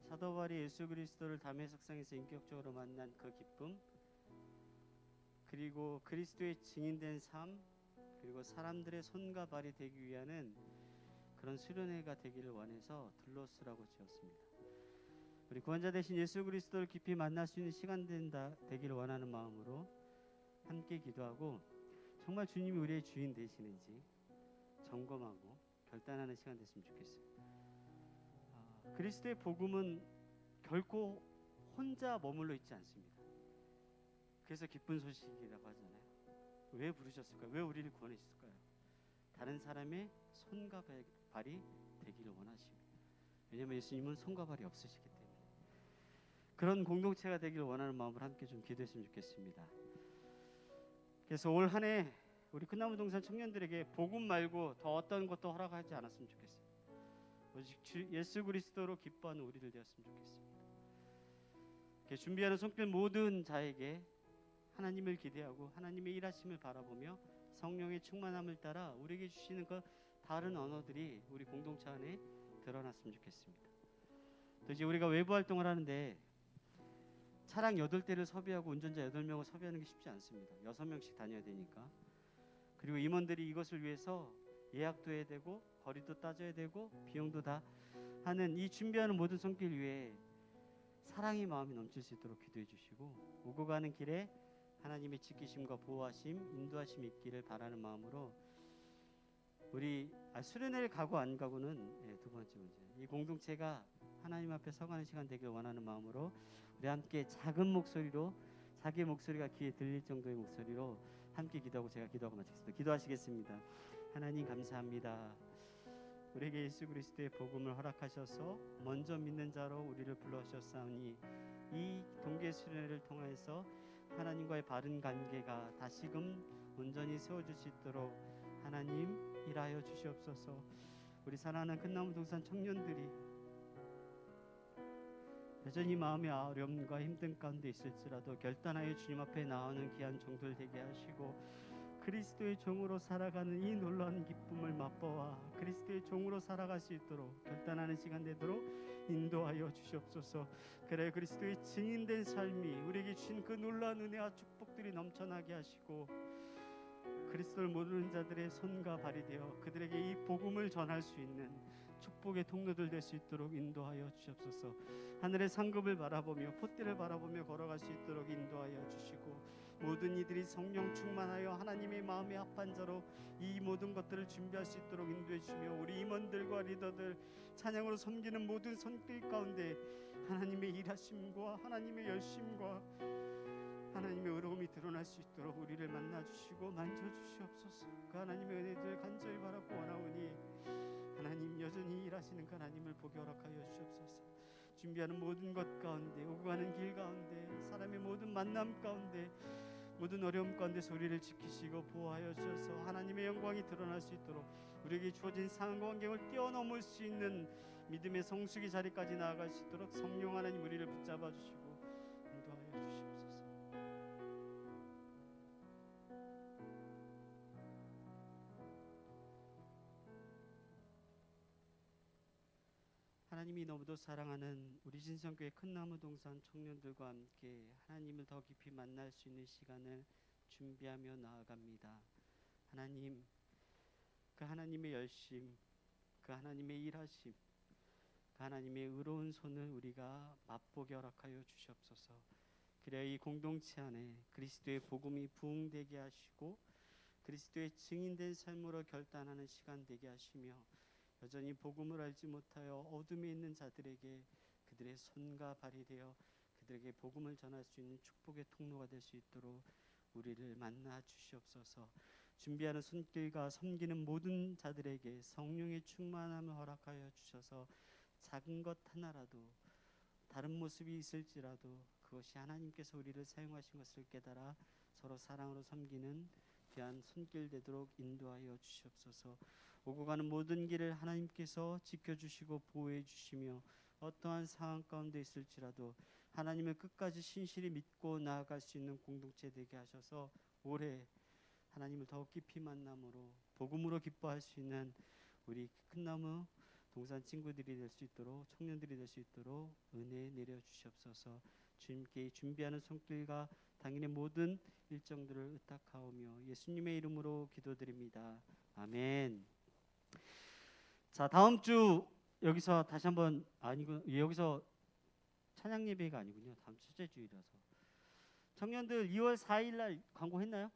사도 바울이 예수 그리스도를 담의 석상에서 인격적으로 만난 그 기쁨, 그리고 그리스도의 증인된 삶, 그리고 사람들의 손과 발이 되기 위한 그런 수련회가 되기를 원해서 둘로스라고 지었습니다. 우리 구원자 되신 예수 그리스도를 깊이 만날 수 있는 시간 되기를 원하는 마음으로 함께 기도하고 정말 주님이 우리의 주인 되시는지 점검하고 결단하는 시간 됐으면 좋겠습니다. 그리스도의 복음은 결코 혼자 머물러 있지 않습니다. 그래서 기쁜 소식이라고 하잖아요. 왜 부르셨을까요? 왜 우리를 구원하셨을까요? 다른 사람의 손과 발이 되기를 원하십니다. 왜냐하면 예수님은 손과 발이 없으시기 때문에. 그런 공동체가 되기를 원하는 마음으로 함께 좀 기도했으면 좋겠습니다. 그래서 올 한 해 우리 끝나무 동산 청년들에게 복음 말고 더 어떤 것도 허락하지 않았으면 좋겠어요. 오직 예수 그리스도로 기뻐하는 우리들 되었으면 좋겠습니다. 이렇게 준비하는 손길 모든 자에게 하나님을 기대하고 하나님의 일하심을 바라보며 성령의 충만함을 따라 우리에게 주시는 그 다른 언어들이 우리 공동체 안에 드러났으면 좋겠습니다. 또 이제 우리가 외부 활동을 하는데 차량 8대를 섭외하고 운전자 8명을 섭외하는 게 쉽지 않습니다. 6명씩 다녀야 되니까. 그리고 임원들이 이것을 위해서 예약도 해야 되고 거리도 따져야 되고 비용도 다 하는 이 준비하는 모든 손길 위에 사랑의 마음이 넘칠 수 있도록 기도해 주시고 오고 가는 길에 하나님의 지키심과 보호하심, 인도하심 있기를 바라는 마음으로 우리 수련회를 가고 안 가고는 두 번째 문제. 이 공동체가 하나님 앞에 서가는 시간 되길 원하는 마음으로 우리 함께 작은 목소리로 자기의 목소리가 귀에 들릴 정도의 목소리로 함께 기도하고 제가 기도하고 마치겠습니다. 기도하시겠습니다. 하나님 감사합니다. 우리에게 예수 그리스도의 복음을 허락하셔서 먼저 믿는 자로 우리를 불러주셨사오니 이 동계 수련회를 통해서 하나님과의 바른 관계가 다시금 온전히 세워질 수 있도록 하나님 일하여 주시옵소서. 우리 사랑하는 끝나무 동산 청년들이 여전히 마음의 어려움과 힘든 가운데 있을지라도 결단하여 주님 앞에 나오는 귀한 종들 되게 하시고 그리스도의 종으로 살아가는 이 놀라운 기쁨을 맛보아 그리스도의 종으로 살아갈 수 있도록 결단하는 시간 되도록 인도하여 주시옵소서. 그래 그리스도의 증인된 삶이 우리에게 주신 그 놀라운 은혜와 축복들이 넘쳐나게 하시고 그리스도를 모르는 자들의 손과 발이 되어 그들에게 이 복음을 전할 수 있는 축복의 통로들 될 수 있도록 인도하여 주시옵소서. 하늘의 상급을 바라보며 콧대를 바라보며 걸어갈 수 있도록 인도하여 주시고 모든 이들이 성령 충만하여 하나님의 마음에 합한 자로 이 모든 것들을 준비할 수 있도록 인도해 주시며 우리 임원들과 리더들 찬양으로 섬기는 모든 손길 가운데 하나님의 일하심과 하나님의 열심과 하나님의 의로움이 드러날 수 있도록 우리를 만나주시고 만져주시옵소서. 그 하나님의 은혜들 간절히 바라고 원하오니 하나님 여전히 일하시는 그 하나님을 보게 허락하여 주시옵소서. 준비하는 모든 것 가운데 오고 가는 길 가운데 사람의 모든 만남 가운데 모든 어려움 가운데서 우리를 지키시고 보호하여 주셔서 하나님의 영광이 드러날 수 있도록 우리에게 주어진 상황과 환경을 뛰어넘을 수 있는 믿음의 성숙의 자리까지 나아갈 수 있도록 성령 하나님 우리를 붙잡아 주시고 인도하여 주시옵소서. 하나님이 너무도 사랑하는 우리 신성교회 큰나무 동산 청년들과 함께 하나님을 더 깊이 만날 수 있는 시간을 준비하며 나아갑니다. 하나님, 그 하나님의 열심, 그 하나님의 일하심, 그 하나님의 의로운 손을 우리가 맛보게 허락하여 주시옵소서. 그래야 이 공동체 안에 그리스도의 복음이 부흥되게 하시고 그리스도의 증인된 삶으로 결단하는 시간 되게 하시며 여전히 복음을 알지 못하여 어둠에 있는 자들에게 그들의 손과 발이 되어 그들에게 복음을 전할 수 있는 축복의 통로가 될 수 있도록 우리를 만나 주시옵소서. 준비하는 손길과 섬기는 모든 자들에게 성령의 충만함을 허락하여 주셔서 작은 것 하나라도 다른 모습이 있을지라도 그것이 하나님께서 우리를 사용하신 것을 깨달아 서로 사랑으로 섬기는 귀한 손길 되도록 인도하여 주시옵소서. 오고 가는 모든 길을 하나님께서 지켜주시고 보호해 주시며 어떠한 상황 가운데 있을지라도 하나님을 끝까지 신실히 믿고 나아갈 수 있는 공동체 되게 하셔서 올해 하나님을 더욱 깊이 만남으로 복음으로 기뻐할 수 있는 우리 큰나무 동산 친구들이 될 수 있도록 청년들이 될 수 있도록 은혜 내려 주시옵소서. 주님께 준비하는 손길과 당일의 모든 일정들을 의탁하오며 예수님의 이름으로 기도드립니다. 아멘. 자, 다음 주 여기서 다시 한번 여기서 찬양 예배가 아니군요. 다음 첫째 주일이라서 청년들 2월 4일 날 광고했나요?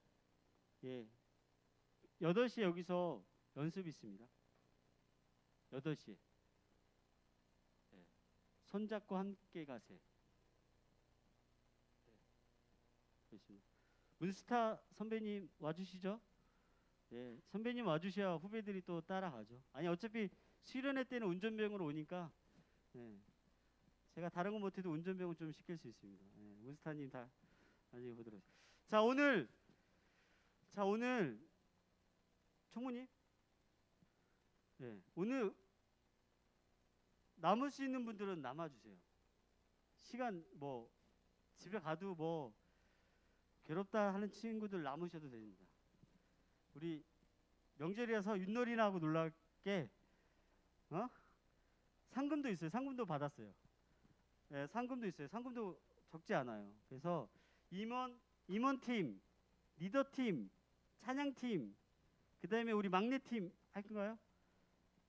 예. 8시에 여기서 연습이 있습니다. 8시에. 예. 손잡고 함께 가세. 네. 문스타 선배님 와주시죠? 예, 선배님 와주셔야 후배들이 또 따라가죠. 아니 어차피 수련회 때는 운전병으로 오니까 예, 제가 다른 건 못해도 운전병은 좀 시킬 수 있습니다. 예, 문스타님 다 나중에 보도록 하겠습니다. 자 오늘 총무님 예, 오늘 남을 수 있는 분들은 남아주세요. 시간 뭐 집에 가도 뭐 괴롭다 하는 친구들 남으셔도 됩니다. 우리 명절이라서 윷놀이나 하고 놀랄게 상금도 있어요. 상금도 받았어요. 네, 상금도 있어요. 상금도 적지 않아요. 그래서 임원팀, 리더팀, 찬양팀, 그 다음에 우리 막내팀 할 건가요?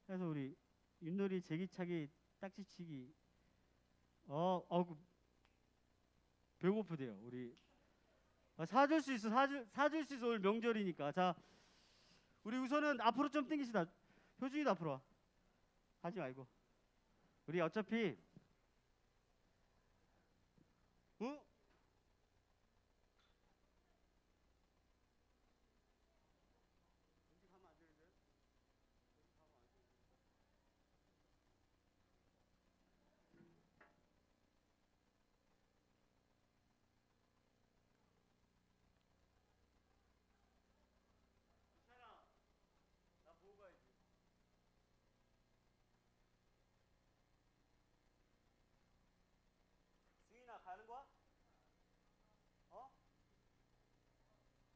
그래서 우리 윷놀이, 제기차기, 딱지치기 배고프대요. 우리 사줄 수 있어. 사줄 수 있어. 오늘 명절이니까. 자, 우리 우선은 앞으로 좀 당기시다. 효준이도 앞으로 와. 하지 말고. 우리 어차피